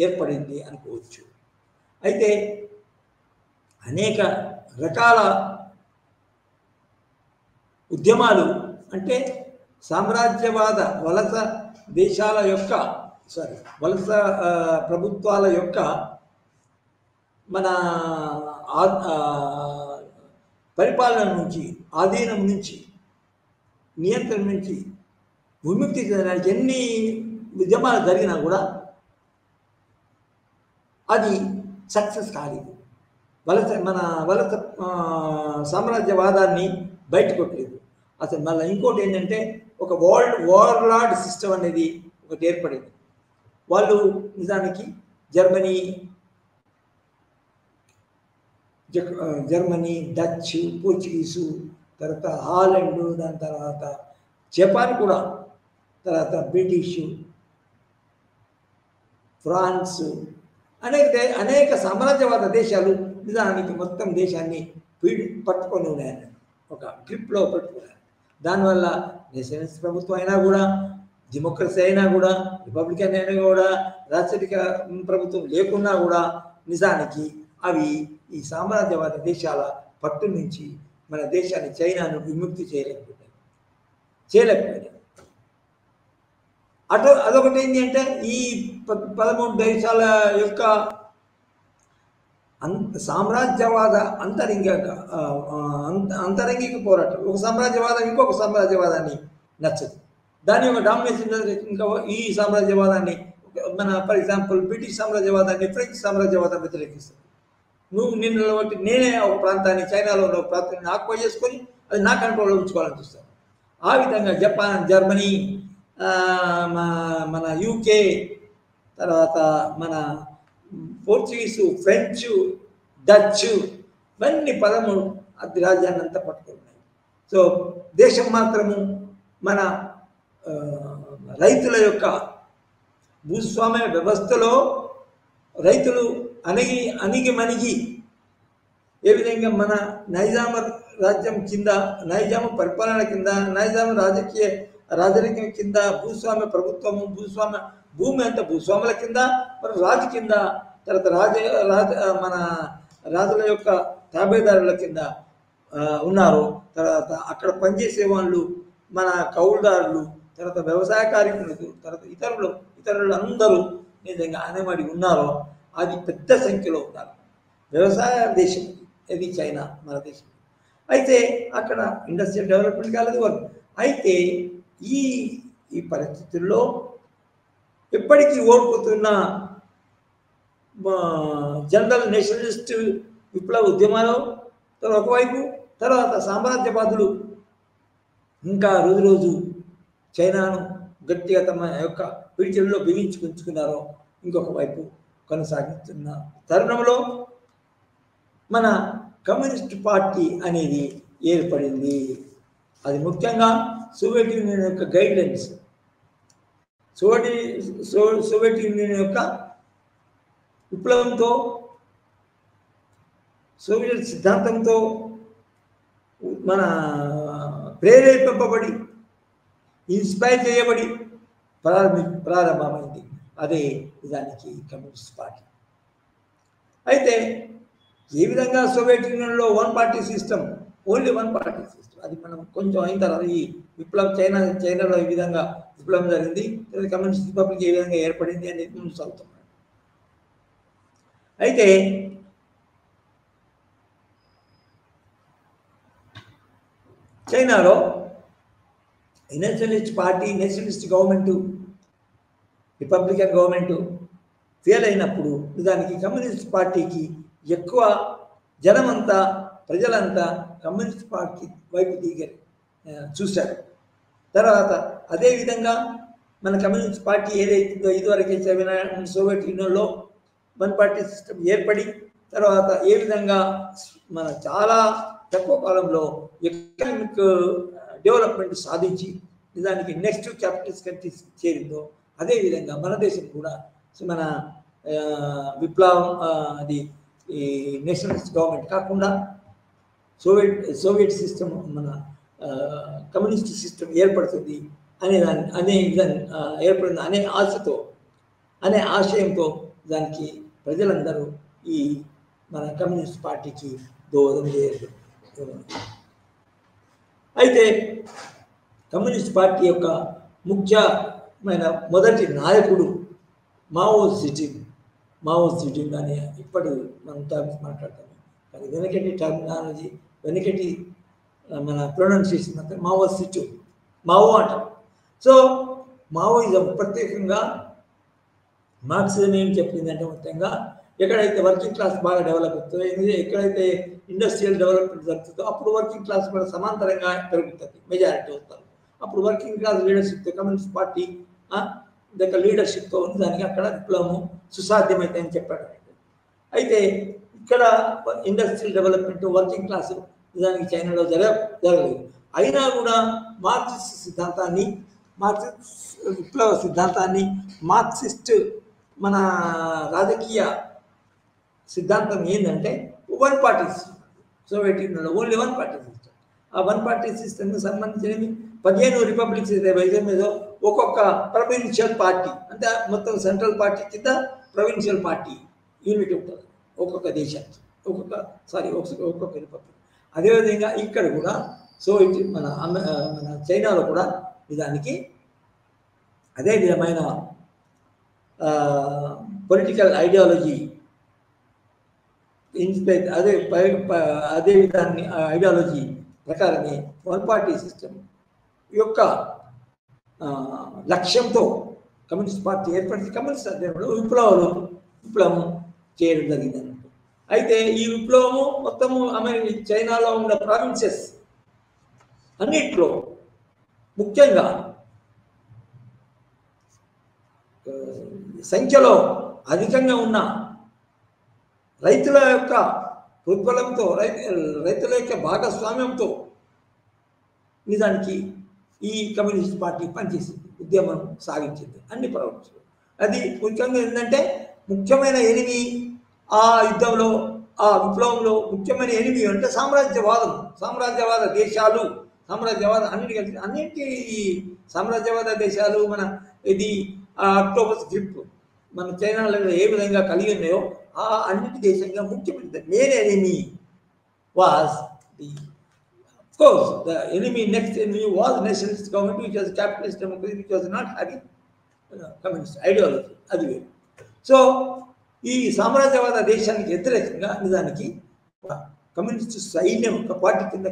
ఏర్పడింది అనుకోవచ్చు. అయితే అనేక రకాల ఉద్యమాలు, అంటే సామ్రాజ్యవాద వలస ప్రభుత్వాల యొక్క మన పరిపాలన నుంచి, ఆధీనం నుంచి, నియంత్రణ నుంచి విముక్తి చెందడానికి ఎన్ని ఉద్యమాలు జరిగినా కూడా అది సక్సెస్ కాలేదు. వలస సామ్రాజ్యవాదాన్ని బయటకొట్టలేదు. అసలు మళ్ళీ ఇంకోటి ఏంటంటే ఒక వార్లార్డ్ సిస్టమ్ అనేది ఒకటి ఏర్పడింది. వాళ్ళు నిజానికి జర్మనీ, డచ్, పోర్చుగీసు, తర్వాత హాలండ్, దాని తర్వాత జపాన్ కూడా, తర్వాత బ్రిటిష్, ఫ్రాన్స్, అనేక సామ్రాజ్యవాద దేశాలు నిజానికి మొత్తం దేశాన్ని పట్టుకొని ఉన్నాయని ఒక గ్రిప్లో పెట్టుకున్నారు. దానివల్ల నేషనలిస్ట్ ప్రభుత్వం అయినా కూడా, డెమోక్రసీ అయినా కూడా, రిపబ్లికన్ అయినా కూడా, రాచరిక ప్రభుత్వం లేకున్నా కూడా నిజానికి అవి ఈ సామ్రాజ్యవాద దేశాల పట్టు నుంచి మన దేశాన్ని, చైనాను విముక్తి చేయలేకపోతాయి. చేయలేకపోయారు. అదొకటి ఏంటి అంటే ఈ 13 దేశాల యొక్క సామ్రాజ్యవాద అంతరంగిక పోరాటం. ఒక సామ్రాజ్యవాదం ఇంకొక సామ్రాజ్యవాదాన్ని నచ్చదు, దాని యొక్క డామినేషన్ ఇంకా ఈ సామ్రాజ్యవాదాన్ని మన ఫర్ ఎగ్జాంపుల్ బ్రిటిష్ సామ్రాజ్యవాదాన్ని ఫ్రెంచ్ సామ్రాజ్యవాదం వ్యతిరేకిస్తుంది. నిన్ను బట్టి నేనే ఒక ప్రాంతాన్ని, చైనాలో ఉన్న ఒక ప్రాంతాన్ని ఆక్యుపై చేసుకొని అది నా కంట్రోల్లో ఉంచుకోవాలని చూస్తాను. ఆ విధంగా జపాన్, జర్మనీ, మన యూకే, తర్వాత మన పోర్చుగీసు, ఫ్రెంచ్, డచ్, ఇవన్నీ 13 అది రాజ్యాన్ని అంతా పట్టుకున్నాయి. సో దేశం మాత్రము మన రైతుల యొక్క భూస్వామ్య వ్యవస్థలో రైతులు అణిగి ఏ విధంగా మన నైజాం రాజ్యం కింద, నైజాం పరిపాలన కింద, నైజాం రాజరికం కింద భూస్వామ్య ప్రభుత్వము, భూస్వామ్య భూమి అంతా భూస్వాముల కింద, మరి రాజు కింద, తర్వాత మన రాజుల యొక్క తాబేదారుల కింద ఉన్నారు. తర్వాత అక్కడ పనిచేసే వాళ్ళు మన కౌలుదారులు, తర్వాత వ్యవసాయ కార్మికులు, తర్వాత ఇతరులు అందరూ నిజంగా అనేవాడి ఉన్నారో అది పెద్ద సంఖ్యలో ఉన్నారు. వ్యవసాయ దేశం ఇది చైనా, మన దేశం. అయితే అక్కడ ఇండస్ట్రియల్ డెవలప్మెంట్ కాలేదు వాళ్ళు. అయితే ఈ పరిస్థితుల్లో ఎప్పటికీ ఓడిపోతున్న జనరల్ నేషనలిస్ట్ విప్లవ ఉద్యమాలు ఒకవైపు, తర్వాత సామ్రాజ్యవాదులు ఇంకా రోజు చైనాను గట్టిగా తమ యొక్క పిడికిల్లో బిగించుకుంటున్నారో ఇంకొక వైపు కొనసాగిస్తున్న తరుణంలో మన కమ్యూనిస్ట్ పార్టీ అనేది ఏర్పడింది. అది ముఖ్యంగా సోవియట్ యూనియన్ యొక్క గైడ్లైన్స్, సోవియట్ యూనియన్ యొక్క విప్లవంతో, సోవియట్ సిద్ధాంతంతో మన ప్రేరేపింపబడి, ఇన్స్పైర్ చేయబడి ప్రారంభమైంది. అదే నిజానికి కమ్యూనిస్ట్ పార్టీ. అయితే ఏ విధంగా సోవియట్ యూనియన్లో one party system, only one party system, అది మనం కొంచెం అయిన తర్వాత ఈ విప్లవం చైనాలో ఈ విధంగా విప్లవం జరిగింది, కమ్యూనిస్ట్ రిపబ్లిక్ ఏ విధంగా ఏర్పడింది అనేది ముందు సాగుతున్నాం. అయితే చైనాలో Nationalist party, Nationalist government, Republican government fail అయినప్పుడు దానికి కమ్యూనిస్ట్ పార్టీకి ఎక్కువ జనమంతా, ప్రజలంతా కమ్యూనిస్ట్ పార్టీ వైపు చూశారు. తర్వాత అదేవిధంగా మన కమ్యూనిస్ట్ పార్టీ ఏదైతుందో ఇదివరకే సోవియట్ యూనియన్లో వన్ పార్టీ సిస్టమ్ ఏర్పడి, తర్వాత ఏ విధంగా మన చాలా తక్కువ కాలంలో ఎకనామిక్ డెవలప్మెంట్ సాధించి నిజానికి నెక్స్ట్ క్యాపిటలిస్ట్ కంట్రీస్ చేరిందో అదేవిధంగా మన దేశం కూడా మన విప్లవం అది ఈ నేషనలిస్ట్ గవర్నమెంట్ కాకుండా సోవియట్ సిస్టమ్, మన కమ్యూనిస్ట్ సిస్టమ్ ఏర్పడుతుంది అనే ఏర్పడింది అనే ఆశయంతో దానికి ప్రజలందరూ ఈ మన కమ్యూనిస్ట్ పార్టీకి దోహదం చేయరు. అయితే కమ్యూనిస్ట్ పార్టీ యొక్క ముఖ్యమైన మొదటి నాయకుడు మావో జెడింగ్ అని ఇప్పుడు మనం టర్మ్స్ మాట్లాడతాము, కానీ వెనకటి టర్మినాలజీ, వెనకటి మన ప్రొనౌన్సియేషన్ అంతా మావో అంటాం. సో మావోయిజం ప్రత్యేకంగా మార్క్సిజం ఏం చెప్పిందంటే మొత్తంగా ఎక్కడైతే వర్కింగ్ క్లాస్ బాగా డెవలప్ అవుతుందో, ఎక్కడైతే ఇండస్ట్రియల్ డెవలప్మెంట్ జరుగుతుందో అప్పుడు వర్కింగ్ క్లాస్ కూడా సమాంతరంగా పెరుగుతుంది, మెజారిటీ వస్తారు. అప్పుడు వర్కింగ్ క్లాస్ లీడర్షిప్తో కమ్యూనిస్ట్ పార్టీ దగ్గర లీడర్షిప్తో ఉంది, దానికి అక్కడ విప్లవము సుసాధ్యమైతే అని చెప్పాడు. అయితే ఇక్కడ ఇండస్ట్రియల్ డెవలప్మెంట్, వర్కింగ్ క్లాస్ దానికి చైనాలో జరగలేదు. అయినా కూడా మార్క్సిస్ట్ విప్లవ సిద్ధాంతాన్ని, మార్క్సిస్ట్ మన రాజకీయ సిద్ధాంతం ఏంటంటే వన్ పార్టీ సిస్టమ్. సోవియట్ యూనియన్లో ఓన్లీ వన్ పార్టీ సిస్టమ్. ఆ వన్ పార్టీ సిస్టమ్కి సంబంధించినవి 15 రిపబ్లిక్స్ ఏదో ఒక్కొక్క ప్రొవిన్షియల్ పార్టీ, అంటే మొత్తం సెంట్రల్ పార్టీ కింద ప్రొవిన్షియల్ పార్టీ యూనిట్ ఉంటుంది ఒక్కొక్క దేశానికి, ఒక్కొక్క రిపబ్లిక్. అదేవిధంగా ఇక్కడ కూడా సో ఇది మన మన చైనాలో కూడా నిజానికి అదే విధమైన పొలిటికల్ ఐడియాలజీ ఇన్స్పైర్ అదే విధాన్ని ఐడియాలజీ ప్రకారమే వన్ పార్టీ సిస్టమ్ యొక్క లక్ష్యంతో కమ్యూనిస్ట్ పార్టీ ఏర్పడింది. కమ్యూనిస్ట్ అధ్యయనంలో విప్లవం చేయడం జరిగింది అన్నట్టు. అయితే ఈ విప్లవము మొత్తము చైనాలో ఉన్న ప్రావిన్సెస్ అన్నిట్లో ముఖ్యంగా సంఖ్యలో అధికంగా ఉన్న రైతుల యొక్క ప్రోద్బలంతో రైతుల యొక్క భాగస్వామ్యంతో నిజానికి ఈ కమ్యూనిస్ట్ పార్టీ పనిచేసింది, ఉద్యమం సాగించింది అన్ని ప్రపంచంలో. అది ముఖ్యంగా ఏంటంటే ముఖ్యమైన ఎనిమి ఆ యుద్ధంలో ఆ విప్లవంలో ముఖ్యమైన ఎనిమి అంటే సామ్రాజ్యవాద దేశాలు, సామ్రాజ్యవాద అన్నింటి సామ్రాజ్యవాద దేశాలు మన ఇది అక్టోబర్ గ్రిప్ మన చైనాలో ఏ విధంగా కలిగి ఉన్నాయో ఆ అన్నిటి దేశంగా ముఖ్యమైన main enemy was the of course the next enemy was nationalist government which was capitalist democracy which was not having communist ideology. అది సో ఈ సామ్రాజ్యవాద దేశానికి వ్యతిరేకంగా నిజానికి కమ్యూనిస్ట్ సైన్యం ఒక పార్టీ కింద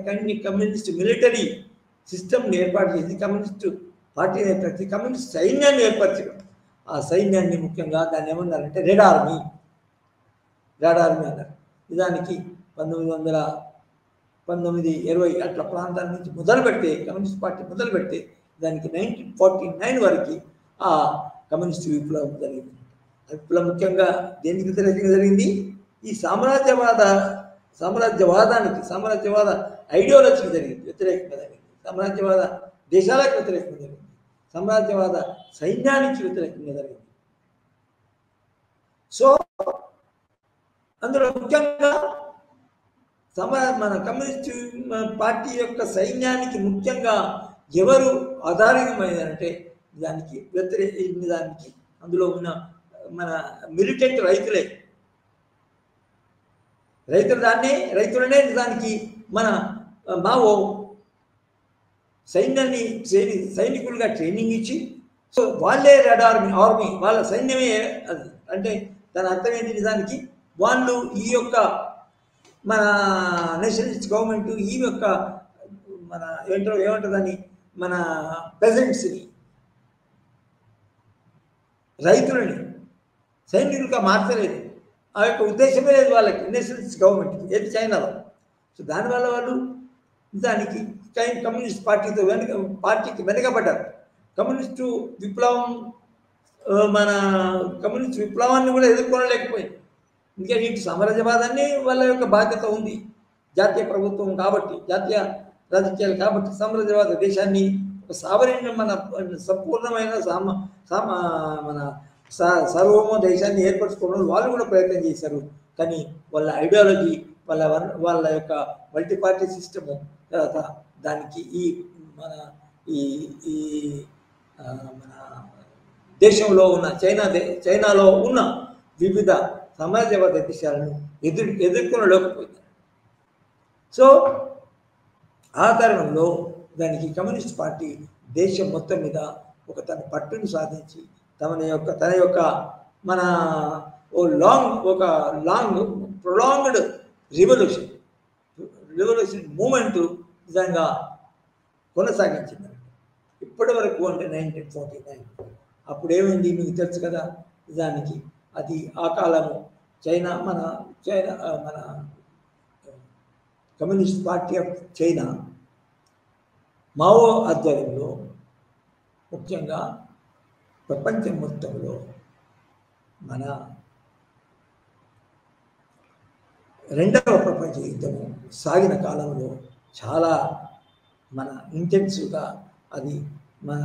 కమ్యూనిస్ట్ మిలిటరీ సిస్టమ్ని ఏర్పాటు చేసి కమ్యూనిస్ట్ పార్టీని ఏర్పరిచి కమ్యూనిస్ట్ సైన్యాన్ని ఏర్పరచడం. ఆ సైన్యాన్ని ముఖ్యంగా దాన్ని ఏమన్నారంటే రెడ్ ఆర్మీ అన్నారు. నిజానికి 1919-20 అట్లా ప్రాంతాల నుంచి మొదలుపెడితే కమ్యూనిస్ట్ పార్టీ మొదలుపెడితే దానికి 1949 వరకు ఆ కమ్యూనిస్ట్ విప్లవం జరిగింది. విప్లవం ముఖ్యంగా దేనికి వ్యతిరేకంగా జరిగింది? ఈ సామ్రాజ్యవాద ఐడియాలజీకి జరిగింది, వ్యతిరేకంగా జరిగింది. సామ్రాజ్యవాద దేశాలకు వ్యతిరేకంగా జరిగింది, సామ్రాజ్యవాద సైన్యానికి వ్యతిరేకంగా జరిగింది. సో అందులో ముఖ్యంగా మన కమ్యూనిస్ట్ పార్టీ యొక్క సైన్యానికి ముఖ్యంగా ఎవరు ఆధారితమైందంటే దానికి దానికి అందులో ఉన్న మన మిలిటెంట్ రైతులనే నిజానికి మన మావో సైన్యాన్ని సైనికులుగా ట్రైనింగ్ ఇచ్చి సో వాళ్ళే రెడ్ ఆర్మీ వాళ్ళ సైన్యమే అది అంటే దాని అర్థం ఏంటి? నిజానికి వాళ్ళు ఈ యొక్క మన నేషనలిస్ట్ గవర్నమెంట్ ఈ యొక్క మన ఏమంటుందని మన పెజెంట్స్ని రైతులని సైనికులుగా మార్చలేదు. ఆ యొక్క ఉద్దేశమే లేదు వాళ్ళకి నేషనలిస్ట్ గవర్నమెంట్కి ఏది చైనాలో. సో దానివల్ల వాళ్ళు దానికి కమ్యూనిస్ట్ పార్టీకి వెనకబడ్డారు. కమ్యూనిస్టు విప్లవాన్ని కూడా ఎదుర్కొనలేకపోయింది. ఇంకా ఇటు సామ్రాజ్యవాదాన్ని వాళ్ళ యొక్క బాధ్యత ఉంది. జాతీయ ప్రభుత్వం కాబట్టి, జాతీయ రాజకీయాలు కాబట్టి సామ్రాజ్యవాద దేశాన్ని ఒక సావరీన్ మన సంపూర్ణమైన మన సార్వభౌమ దేశాన్ని ఏర్పరచుకోవడం వాళ్ళు కూడా ప్రయత్నం చేశారు. కానీ వాళ్ళ ఐడియాలజీ వాళ్ళ యొక్క మల్టీ పార్టీ సిస్టము తర్వాత దానికి మన దేశంలో ఉన్న చైనాలో ఉన్న వివిధ సమాజవాద దేశాలను ఎదుర్కొనలేకపోయింది. సో ఆ కారణంలో దానికి కమ్యూనిస్ట్ పార్టీ దేశం మొత్తం మీద తన పట్టును సాధించి తన యొక్క మన ప్రొలాంగ్డ్ రివల్యూషన్ మూమెంట్ నిజంగా కొనసాగించింది ఇప్పటి వరకు. అంటే 1949 అప్పుడు ఏమైంది మీకు తెలుసు కదా. నిజానికి అది ఆ కాలము మన communist party of China Mao ఆధ్వర్యంలో ముఖ్యంగా ప్రపంచం మొత్తంలో మన రెండవ ప్రపంచ యుద్ధము సాగిన కాలంలో చాలా మన ఇంటెన్సివ్గా అది మన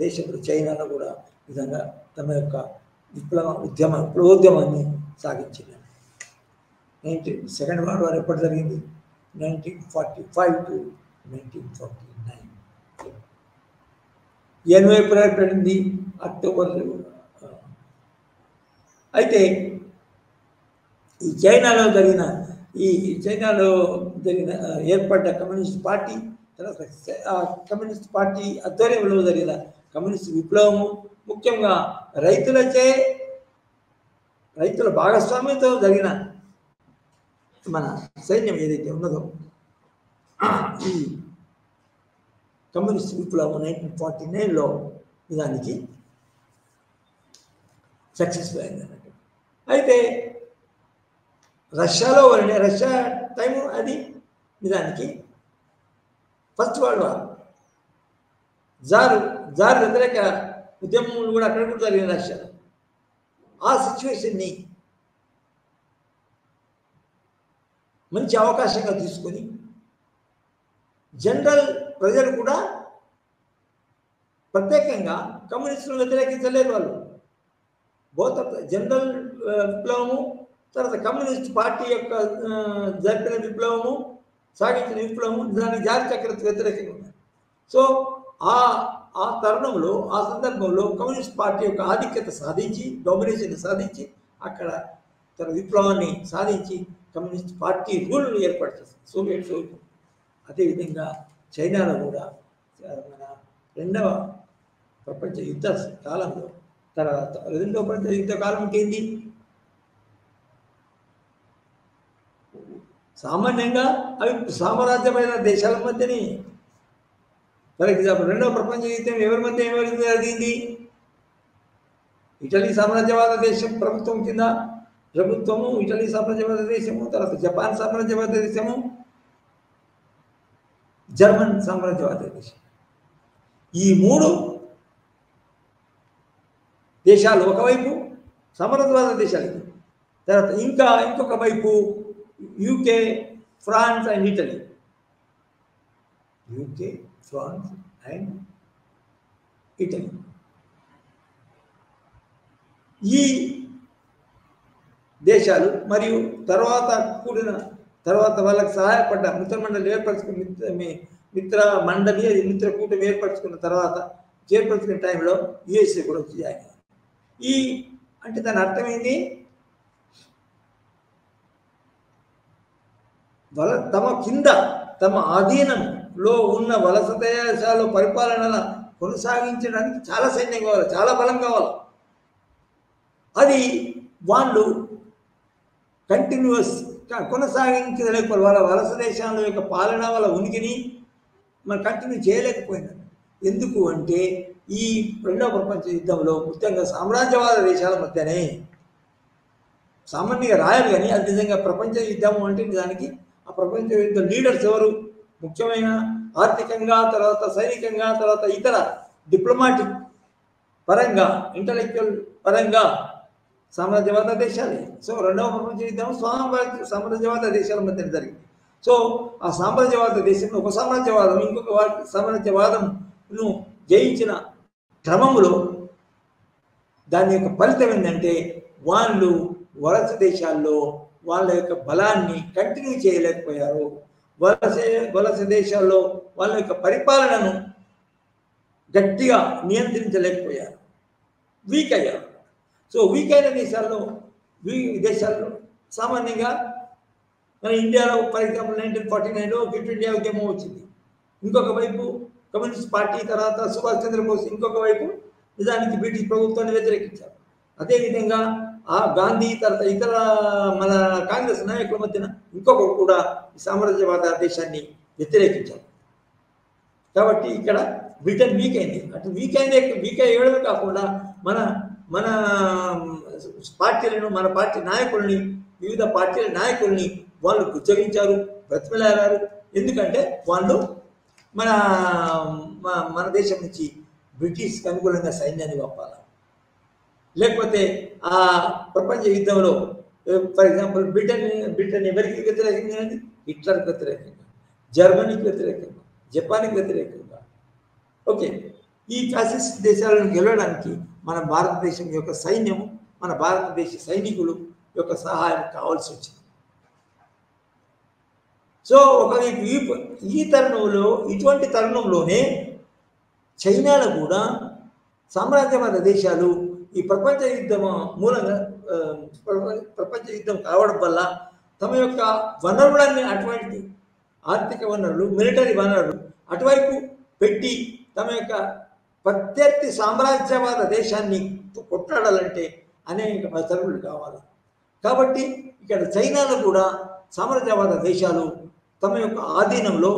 దేశంలో చైనాలో కూడా విధంగా తమ యొక్క విప్లవోద్యమాన్ని సాగించింది. సెకండ్ వరల్డ్ వార్ ఎప్పుడు జరిగింది? 1945 to 1949. 80 ఏర్పడింది అక్టోబర్. అయితే ఈ చైనాలో జరిగిన ఏర్పడ్డ కమ్యూనిస్ట్ పార్టీ తర్వాత కమ్యూనిస్ట్ పార్టీ ఆధ్వర్యంలో జరిగిన కమ్యూనిస్ట్ విప్లవము, ముఖ్యంగా రైతుల భాగస్వామ్యంతో జరిగిన మన సైన్యం ఏదైతే ఉన్నదో ఈ కమ్యూనిస్ట్ విప్లవం 1949లో నిజానికి సక్సెస్ఫుల్ అయింది అన్నట్టు. అయితే రష్యా టైము అది నిజానికి ఫస్ట్ వరల్డ్ వార్, జారు వ్యతిరేక ఉద్యమములు కూడా అక్కడ కూడా జరిగిన రష్యాలో. ఆ సిచ్యువేషన్ని మంచి అవకాశంగా తీసుకొని జనరల్ ప్రజలు కూడా ప్రత్యేకంగా కమ్యూనిస్టులను వ్యతిరేకించలేరు. వాళ్ళు బోత్ జనరల్ విప్లవము, తర్వాత కమ్యూనిస్ట్ పార్టీ యొక్క జరిపిన విప్లవము, సాగించిన విప్లవము దానికి జాతి చక్రవర్తి వ్యతిరేకంగా ఉన్నారు. సో ఆ తరుణంలో, ఆ సందర్భంలో కమ్యూనిస్ట్ పార్టీ యొక్క ఆధిక్యత సాధించి, డామినేషన్ సాధించి, అక్కడ తన విప్లవాన్ని సాధించి కమ్యూనిస్ట్ పార్టీ రూల్ను ఏర్పాటు చేస్తుంది సోవియట్. అదేవిధంగా చైనాలో కూడా మన రెండవ ప్రపంచ యుద్ధ కాలంలో, తర్వాత రెండవ ప్రపంచ యుద్ధ కాలం ఏంటి? సామాన్యంగా అవి సామ్రాజ్యమైన దేశాల మధ్యనే. ఫర్ ఎగ్జాంపుల్ రెండవ ప్రపంచ యుద్ధం ఎవరి మధ్య జరిగింది? ఇటలీ సామ్రాజ్యవాద దేశం ప్రభుత్వము ఇటలీ సామ్రాజ్యవాద దేశము, తర్వాత జపాన్ సామ్రాజ్యవాద దేశము, జర్మన్ సామ్రాజ్యవాద దేశం. ఈ మూడు దేశాలు ఒకవైపు సామ్రాజ్యవాద దేశాలు, తర్వాత ఇంకొక వైపు UK, France and Italy. UK, France and Italy. ఈ దేశాలు మరియు తర్వాత వాళ్ళకి సహాయపడ్డ మిత్రమండలి మిత్ర మండలి, అది మిత్ర కూటమి ఏర్పరచుకున్న తర్వాత చేర్పరచుకునే టైంలో యుఎస్ఏ కూడా వచ్చి జాయిన్ అయ్యింది. అంటే దాని అర్థమైంది, తమ ఆధీనంలో ఉన్న వలస దేశాల పరిపాలన కొనసాగించడానికి చాలా సైన్యం కావాలి, చాలా బలం కావాలి. అది వాళ్ళు కంటిన్యూస్ కొనసాగించలేకపోయారు. వాళ్ళ వలస దేశాల యొక్క పాలన, వాళ్ళ ఉనికిని మనం కంటిన్యూ చేయలేకపోయినారు. ఎందుకు అంటే ఈ రెండవ ప్రపంచ యుద్ధంలో ముఖ్యంగా సామ్రాజ్యవాద దేశాల మధ్యనే, సామాన్యంగా రాయాలి కానీ అది నిజంగా ప్రపంచ యుద్ధం అంటే దానికి ఆ ప్రపంచ యుద్ధ లీడర్స్ ఎవరు? ముఖ్యమైన ఆర్థికంగా, తర్వాత సైనికంగా, తర్వాత ఇతర డిప్లొమాటిక్ పరంగా, ఇంటలెక్చువల్ పరంగా సామ్రాజ్యవాద దేశాలే. సో రెండవ ప్రపంచ యుద్ధం సామ్రాజ్యవాద దేశాల మధ్య జరిగింది. సో ఆ సామ్రాజ్యవాద దేశంలో ఒక సామ్రాజ్యవాదం ఇంకొక సామ్రాజ్యవాదంను జయించిన క్రమంలో దాని యొక్క ఫలితం ఏంటంటే వాళ్ళు వలస దేశాల్లో వాళ్ళ యొక్క బలాన్ని కంటిన్యూ చేయలేకపోయారు. వలస దేశాల్లో వాళ్ళ యొక్క పరిపాలనను గట్టిగా నియంత్రించలేకపోయారు, వీక్ అయ్యారు. సో వీక్ అయిన దేశాల్లో సామాన్యంగా మన ఇండియాలో ఫర్ ఎగ్జాంపుల్ 1949లో క్విట్ ఇండియా ఉద్యమం వచ్చింది. ఇంకొక వైపు కమ్యూనిస్ట్ పార్టీ, తర్వాత సుభాష్ చంద్రబోస్ ఇంకొక వైపు నిజానికి బ్రిటిష్ ప్రభుత్వాన్ని వ్యతిరేకించారు. అదేవిధంగా ఆ గాంధీ, తర్వాత ఇతర మన కాంగ్రెస్ నాయకుల మధ్యన ఇంకొకరు కూడా ఈ సామ్రాజ్యవాద దేశాన్ని వ్యతిరేకించారు. కాబట్టి ఇక్కడ బ్రిటన్ వీక్ అయింది. అటు వీక్ అయ్యడమే కాకుండా మన పార్టీలను, మన పార్టీ నాయకుల్ని, వివిధ పార్టీల నాయకుల్ని వాళ్ళు గుచ్చగించారు, బ్రతిమలాడారు. ఎందుకంటే వాళ్ళు మన దేశం నుంచి బ్రిటిష్కి అనుకూలంగా సైన్యాన్ని పంపాలి. లేకపోతే ఆ ప్రపంచ యుద్ధంలో ఫర్ ఎగ్జాంపుల్ బ్రిటన్ ఎవరికి వ్యతిరేకంగా? హిట్లర్కి వ్యతిరేకంగా, జర్మనీకి వ్యతిరేకంగా, జపాన్కి వ్యతిరేకంగా. ఓకే, ఈ ఫ్యాసిస్ట్ దేశాలను గెలవడానికి మన భారతదేశం యొక్క సైన్యము, మన భారతదేశ సైనికులు యొక్క సహాయం కావాల్సి వచ్చింది. సో ఇటువంటి తరుణంలోనే చైనాలో కూడా సామ్రాజ్యవాద దేశాలు ఈ ప్రపంచ యుద్ధం మూలంగా, ప్రపంచ యుద్ధం కావడం వల్ల తమ యొక్క వనరులన్నీ, అటువంటి ఆర్థిక వనరులు, మిలిటరీ వనరులు అటువైపు పెట్టి తమ యొక్క ప్రత్యర్థి సామ్రాజ్యవాద దేశాన్ని కొట్లాడాలంటే అనేక పద్ధతులు కావాలి. కాబట్టి ఇక్కడ చైనాలో కూడా సామ్రాజ్యవాద దేశాలు తమ యొక్క ఆధీనంలో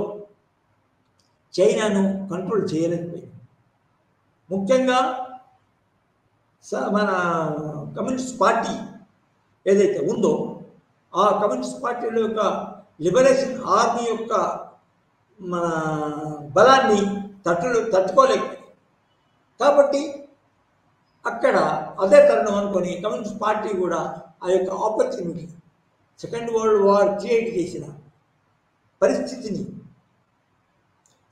చైనాను కంట్రోల్ చేయలేకపోయింది. ముఖ్యంగా మన కమ్యూనిస్ట్ పార్టీ ఏదైతే ఉందో ఆ కమ్యూనిస్ట్ పార్టీల యొక్క లిబరేషన్ ఆర్మీ యొక్క మన బలాన్ని తట్టుకోలేకపోయింది. కాబట్టి అక్కడ అదే తరుణం అనుకొని కమ్యూనిస్ట్ పార్టీ కూడా ఆ యొక్క opportunity second world war create చేసిన పరిస్థితిని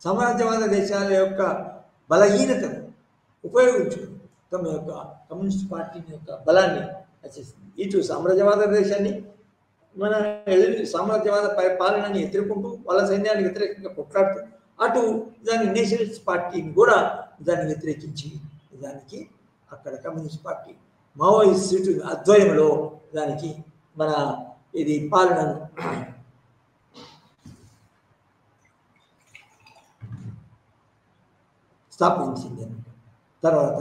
సామ్రాజ్యవాద దేశాల యొక్క బలహీనతను ఉపయోగించుకుని తమ యొక్క కమ్యూనిస్ట్ పార్టీ యొక్క బలాన్ని రచిస్తుంది. ఇటు సామ్రాజ్యవాద దేశాన్ని మన సామ్రాజ్యవాద పాలనని ఎదుర్కొంటూ వాళ్ళ సైన్యాన్ని వ్యతిరేకంగా కొట్లాడుతూ అటు దాని నేషనలిస్ట్ పార్టీని కూడా దాన్ని వ్యతిరేకించి దానికి అక్కడ కమ్యూనిస్ట్ పార్టీ మావోయిస్టు ఆధ్వర్యంలో దానికి మన ఇది పాలనను స్థాపించింది. తర్వాత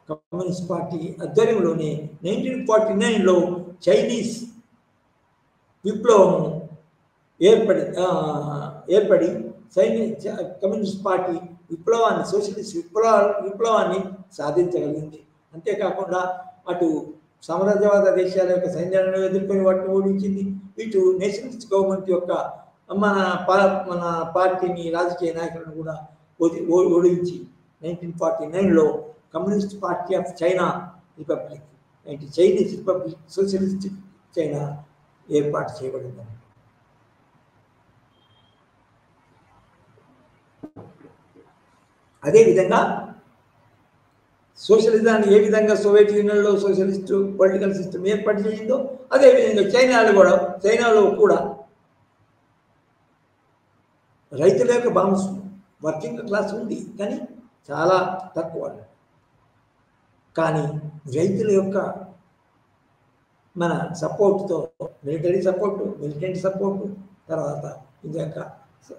కమ్యూనిస్ట్ పార్టీ ఆధ్వర్యంలోనే 1949లో చైనీస్ విప్లవం ఏర్పడి కమ్యూనిస్ట్ పార్టీ విప్లవాన్ని సోషలిస్ట్ విప్లవాన్ని సాధించగలిగింది. అంతేకాకుండా అటు సామ్రాజ్యవాద దేశాల యొక్క సైన్యాలను ఎదుర్కొని వాటిని ఓడించింది. ఇటు నేషనలిస్ట్ గవర్నమెంట్ యొక్క మన పార్టీని రాజకీయ నాయకులను కూడా ఓడించి 1949లో communist party of China republic అంటే చైనీస్ రిపబ్లిక్ సోషలిస్టిక్ చైనా ఏర్పాటు చేయబడింది. అదేవిధంగా సోషలిజాన్ని ఏ విధంగా సోవియట్ యూనియన్లో సోషలిస్టు పొలిటికల్ సిస్టమ్ ఏర్పాటు చేసిందో అదేవిధంగా చైనాలో కూడా రైతుల యొక్క వర్కింగ్ క్లాస్ ఉంది, కానీ చాలా తక్కువ. కానీ రైతుల యొక్క మన సపోర్ట్తో మిలిటరీ సపోర్టు తర్వాత ఇంకా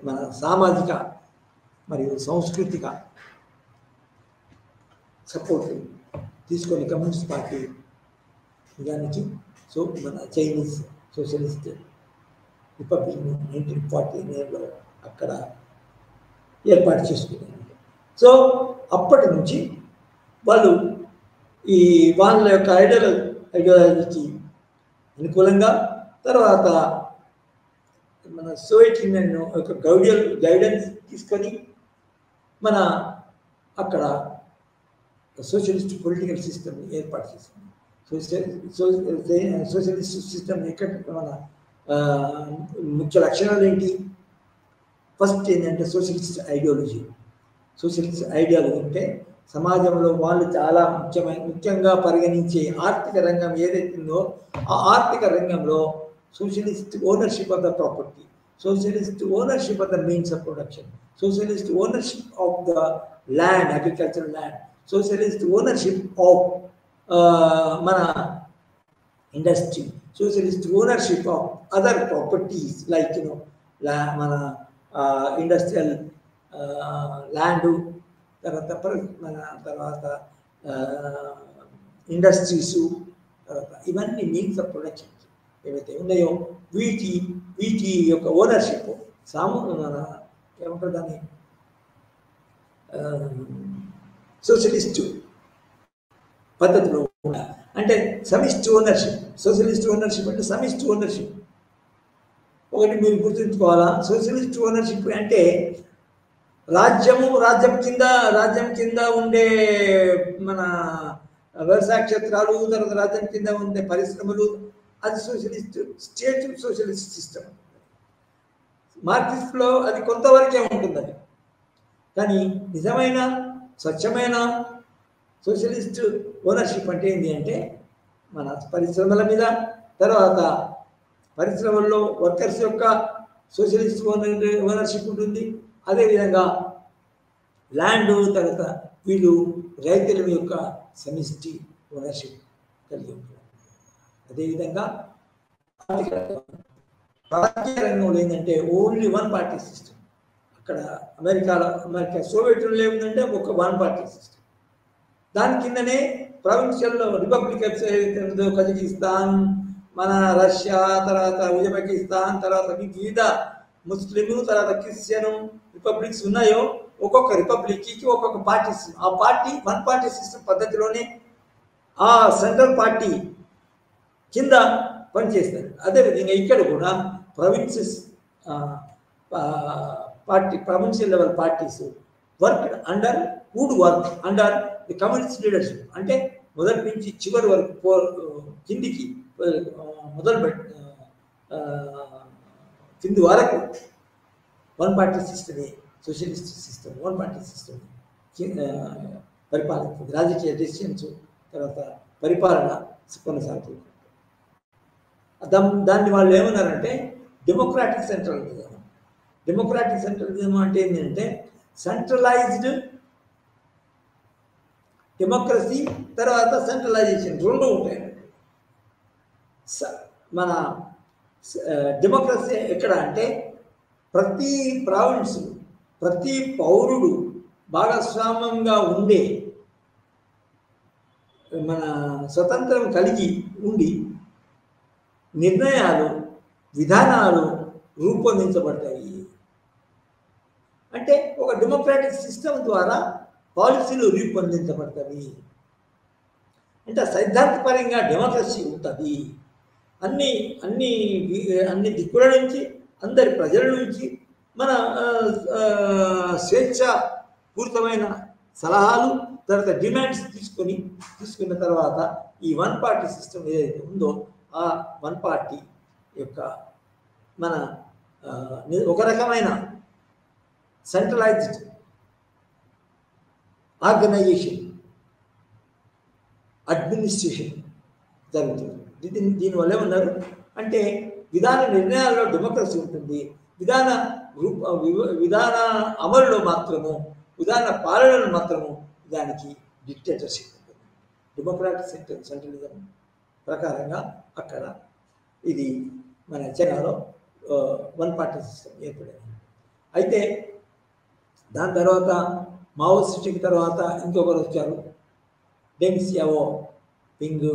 మన సామాజిక మరియు సాంస్కృతిక సపోర్ట్ తీసుకొని కమ్యూనిస్ట్ పార్టీ దానికి మన చైనీస్ సోషలిస్ట్ రిపబ్లిక్ 1949లో అక్కడ ఏర్పాటు చేసుకున్నారు. సో అప్పటి నుంచి వాళ్ళు వాళ్ళ యొక్క ఐడియాలజీకి అనుకూలంగా తర్వాత మన సోవియట్ యూనియన్ యొక్క గైడెన్స్ తీసుకొని మన అక్కడ సోషలిస్ట్ పొలిటికల్ సిస్టమ్ని ఏర్పాటు చేసింది. సోషలిస్ట్ సిస్టమ్ ఎక్కడ మన ముఖ్య లక్షణాలు ఏంటి? ఫస్ట్ ఏంటంటే సోషలిస్ట్ ఐడియాలజీ అంటే సమాజంలో వాళ్ళు చాలా ముఖ్యంగా పరిగణించే ఆర్థిక రంగం ఏదైతుందో ఆ ఆర్థిక రంగంలో socialist ownership of the property, socialist ownership of the means of production, socialist ownership of the land, agricultural land, socialist ownership of మన industry, socialist ownership of other properties like మన ఇండస్ట్రియల్ ల్యాండు తర్వాత industries తర్వాత ఇవన్నీ means of production ఏవైతే ఉన్నాయో వీటి యొక్క ownership ఏమంటారు దాన్ని సోషలిస్టు పద్ధతిలో ఉండాలి. అంటే సమిష్టి ఓనర్షిప్, సోషలిస్ట్ ఓనర్షిప్ అంటే సమిష్టి ఓనర్షిప్. ఒకటి మీరు గుర్తుంచుకోవాలా, సోషలిస్ట్ ఓనర్షిప్ అంటే రాజ్యం కింద ఉండే మన వ్యవసాయ క్షేత్రాలు, తర్వాత రాజ్యం కింద ఉండే పరిశ్రమలు, అది సోషలిస్ట్ స్టేట్ సోషలిస్ట్ సిస్టమ్. మార్క్సిస్ట్లో అది కొంతవరకే ఉంటుంది. అది కానీ నిజమైన స్వచ్ఛమైన సోషలిస్ట్ ఓనర్షిప్ అంటే ఏంటి అంటే మన పరిశ్రమల మీద, తర్వాత పరిశ్రమల్లో వర్కర్స్ యొక్క సోషలిస్ట్ ఓనర్షిప్ ఉంటుంది. అదేవిధంగా ల్యాండ్, తర్వాత వీళ్ళు రైతుల యొక్క సమిష్టి ఓనర్షిప్ కలిగి ఉంటుంది. అదేవిధంగా రాజకీయ రంగంలో ఏంటంటే ఓన్లీ వన్ పార్టీ సిస్టమ్. అక్కడ అమెరికా సోవియట్ యూనియన్లో ఏముందంటే ఒక వన్ పార్టీ సిస్టమ్. దాని కిందనే ప్రావిన్షియల్ రిపబ్లిక్ ఏదైతే కజకిస్తాన్, మన రష్యా, తర్వాత ఉజ్బెకిస్తాన్, తర్వాత వివిధ ముస్లిం, తర్వాత క్రిస్టియన్ రిపబ్లిక్స్ ఉన్నాయో ఒక్కొక్క రిపబ్లిక్కి ఒక్కొక్క పార్టీ, ఆ పార్టీ వన్ పార్టీ సిస్టమ్ పద్ధతిలోనే ఆ సెంట్రల్ పార్టీ కింద పనిచేస్తారు. అదేవిధంగా ఇక్కడ కూడా provinces provincial level parties would work under the communist leadership. అంటే మొదటి నుంచి చివరి వరకు కిందికి కింది వరకు వన్ పార్టీ సిస్టమే, socialist system, one party system పరిపాలిస్తుంది. రాజకీయ డెసిషన్స్ తర్వాత పరిపాలన కొనసాగుతుంది. దాన్ని వాళ్ళు ఏమన్నారంటే డెమోక్రాటిక్ సెంట్రలిజం. డెమోక్రాటిక్ సెంట్రలిజం అంటే ఏంటంటే సెంట్రలైజ్డ్ డెమోక్రసీ తర్వాత సెంట్రలైజేషన్ రెండు ఉంటాయి. మన డెమోక్రసీ ఎక్కడ అంటే ప్రతి ప్రావిన్స్, ప్రతి పౌరుడు భాగస్వామ్యంగా ఉండే మన స్వతంత్రం కలిగి ఉండి నిర్ణయాలు, విధానాలు రూపొందించబడతాయి. అంటే ఒక డెమోక్రాటిక్ సిస్టమ్ ద్వారా పాలసీలు రూపొందించబడతాయి. అంటే సైద్ధాంతపరంగా డెమోక్రసీ ఉంటుంది. అన్ని అన్ని అన్ని దిక్కుల నుంచి, అందరి ప్రజల నుంచి మన స్వేచ్ఛాపూరితమైన సలహాలు, తర్వాత డిమాండ్స్ తీసుకున్న తర్వాత ఈ వన్ పార్టీ సిస్టమ్ ఏదైతే ఉందో ఆ వన్ పార్టీ యొక్క మన ఒక రకమైన సెంట్రలైజ్డ్ ఆర్గనైజేషన్, అడ్మినిస్ట్రేషన్ జరుగుతుంది. దీనివల్ల ఏమన్నారు అంటే విధాన నిర్ణయాల్లో డెమోక్రసీ ఉంటుంది, విధాన అమలులో మాత్రము, విధాన పాలనలో మాత్రము దానికి డిక్టేటర్షిప్ ఉంటుంది. డెమోక్రాటిక్ సెంట్రలిజం ప్రకారంగా అక్కడ ఇది మన చైనాలో వన్ పార్టీ సిస్టమ్ ఏర్పడింది. అయితే దాని తర్వాత మావోయిస్టుకి తర్వాత ఇంకొకరు వచ్చారు, డెంగ్ సియావో పింగ్.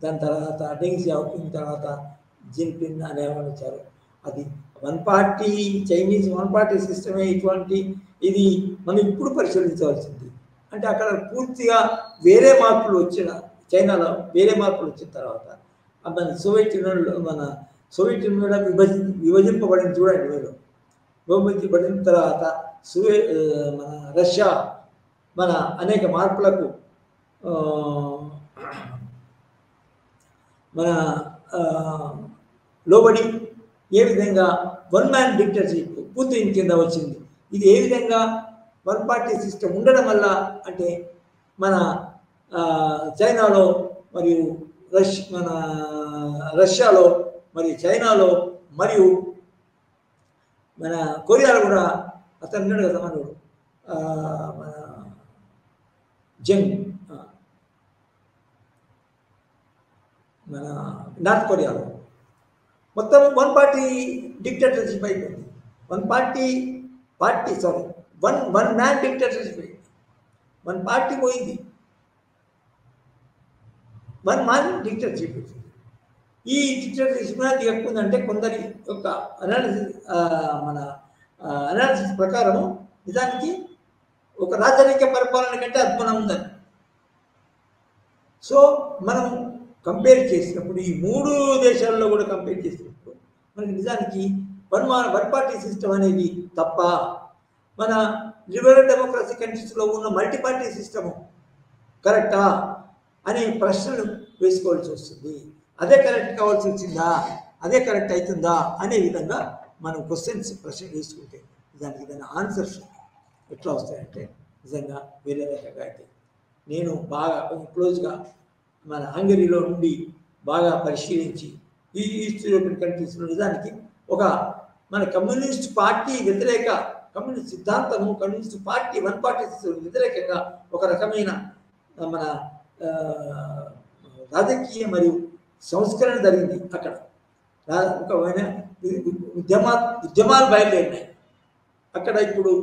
దాని తర్వాత డెంగ్ సియావో పింగ్ తర్వాత జిన్పిన్ అనేవాళ్ళు వచ్చారు. అది one party Chinese one party సిస్టమే ఇది మనం ఇప్పుడు పరిశీలించవలసింది. అంటే అక్కడ పూర్తిగా వేరే మార్పులు చైనాలో వేరే మార్పులు వచ్చిన తర్వాత మన సోవియట్ యూనియన్లో విభజింపబడింది చూడండి. విభజింపబడిన తర్వాత మన రష్యా మన అనేక మార్పులకు మన లోబడి ఏ విధంగా వన్ మ్యాన్ డిక్టేటర్షిప్ పుతిన్ కింద వచ్చింది. ఇది ఏ విధంగా వన్ పార్టీ సిస్టమ్ ఉండడం వల్ల అంటే మన చైనాలో మరియు మన రష్యాలో మరియు చైనాలో మరియు మన కొరియాలో కూడా అతను ఉన్నాడు కదా మనోడు మన జంగ్, మన నార్త్ కొరియాలో మొత్తం వన్ పార్టీ డిక్టేటర్షిప్ అయిపోయింది. వన్ మ్యాన్ డిక్టేటర్షిప్ అయింది. వన్ పార్టీ పోయింది, వన్ మ్యాన్ డిక్టేటర్షిప్. ఈ డిక్టేటర్షిప్ ఎక్కుందంటే కొందరి యొక్క అనాలిసిస్ ప్రకారము నిజానికి ఒక రాజరిక పరిపాలన కంటే అద్భుతం ఉందని. సో మనం కంపేర్ చేసినప్పుడు ఈ మూడు దేశాల్లో కూడా కంపేర్ చేసినప్పుడు మనకి నిజానికి వన్ పార్టీ సిస్టమ్ అనేది తప్ప మన లిబరల్ డెమోక్రసీ కంట్రీస్లో ఉన్న మల్టీ పార్టీ సిస్టము కరెక్టా అనే ప్రశ్నలు వేసుకోవాల్సి వస్తుంది. అదే కరెక్ట్ కావాల్సి వచ్చిందా, అదే కరెక్ట్ అవుతుందా అనే విధంగా మనం ప్రశ్నలు వేసుకుంటే దానికి ఆన్సర్స్ ఎట్లా వస్తాయంటే నిజంగా వేరే రకంగా అయితే. నేను బాగా క్లోజ్గా మన హంగరీలో నుండి బాగా పరిశీలించి ఈ ఈస్ట్ యూరోపియన్ కంట్రీస్లో నిజానికి ఒక మన కమ్యూనిస్ట్ పార్టీ వ్యతిరేక కమ్యూనిస్ట్ సిద్ధాంతము, కమ్యూనిస్ట్ పార్టీ వన్ పార్టీ వ్యతిరేకంగా ఒక రకమైన మన రాజకీయ మరియు సంస్కరణ జరిగింది. అక్కడ ఒకమైన ఉద్యమాలు బయలుదేరినాయి. అక్కడ ఇప్పుడు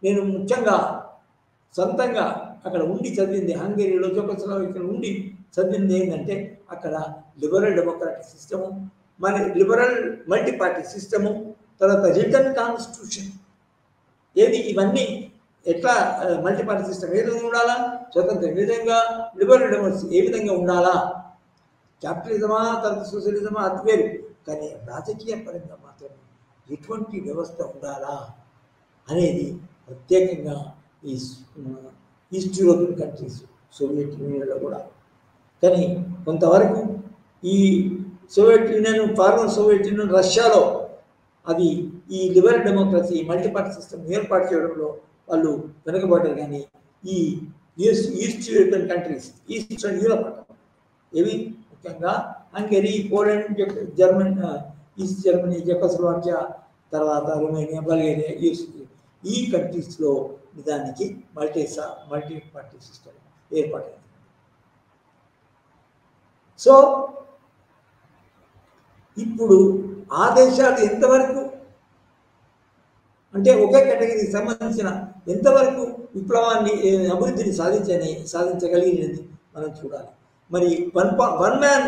నేను ముఖ్యంగా సొంతంగా అక్కడ ఉండి చదివింది, హంగేరీలో చెకోస్లోవేకియాలో ఉండి చదివింది ఏంటంటే అక్కడ లిబరల్ డెమోక్రాటిక్ సిస్టము, మన లిబరల్ మల్టీ పార్టీ సిస్టము, తర్వాత రిటర్న్ కాన్స్టిట్యూషన్. ఏది ఇవన్నీ ఎట్లా మల్టీ పార్టీ సిస్టమ్ ఏ విధంగా ఉండాలా, స్వతంత్రం ఏ విధంగా, లిబరల్ డెమోక్రసీ ఏ విధంగా ఉండాలా, క్యాపిటలిజమా తర్వాత సోషలిజమా అది వేరు, కానీ రాజకీయ పరంగా మాత్రం ఎటువంటి వ్యవస్థ ఉండాలా అనేది ప్రత్యేకంగా ఈ ఈస్ట్ యూరోపియన్ కంట్రీస్, సోవియట్ యూనియన్లో కూడా. కానీ కొంతవరకు ఈ Soviet Union, former Soviet Union, రష్యాలో అది ఈ లిబరల్ డెమోక్రసీ మల్టీపార్టీ సిస్టమ్ ఏర్పాటు చేయడంలో వాళ్ళు వెనుకబడ్డారు. కానీ ఈ east European countries, eastern Europe ఇవి ముఖ్యంగా Hungary, Poland, Germany, east Germany, Czechoslovakia, తర్వాత రొమేనియా, బల్గేరియా, ఈ కంట్రీస్లో నిజానికి మల్టీ పార్టీ సిస్టమ్ ఏర్పడింది. సో ఇప్పుడు ఆ దేశాలు ఎంతవరకు అంటే ఒకే కేటగిరీకి సంబంధించిన ఎంతవరకు విప్లవాన్ని, అభివృద్ధిని సాధించగలిగినది మనం చూడాలి. మరి one man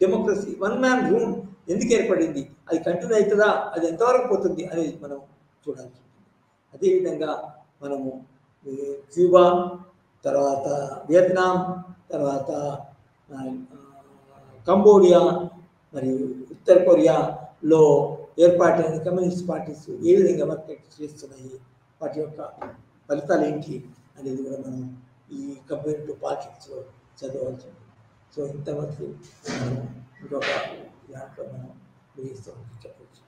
democracy, one man rule ఎందుకు ఏర్పడింది, అది కంటిన్యూ అవుతుందా, అది ఎంతవరకు పోతుంది అనేది మనం చూడాల్సి ఉంటుంది. అదేవిధంగా మనము క్యూబా, తర్వాత వియత్నాం, తర్వాత కంబోడియా మరియు ఉత్తర కొరియాలో ఏర్పాటైన కమ్యూనిస్ట్ పార్టీస్ ఏ విధంగా వర్క్ చేస్తున్నాయి, వాటి యొక్క ఫలితాలు ఏంటి అనేది కూడా మనం ఈ కంపేరిటివ్ పాలిటిక్స్లో చదవాల్సి ఉంటుంది. సో ఇంతవరకు ఇంకొక దాంట్లో మనం చెప్పవచ్చు.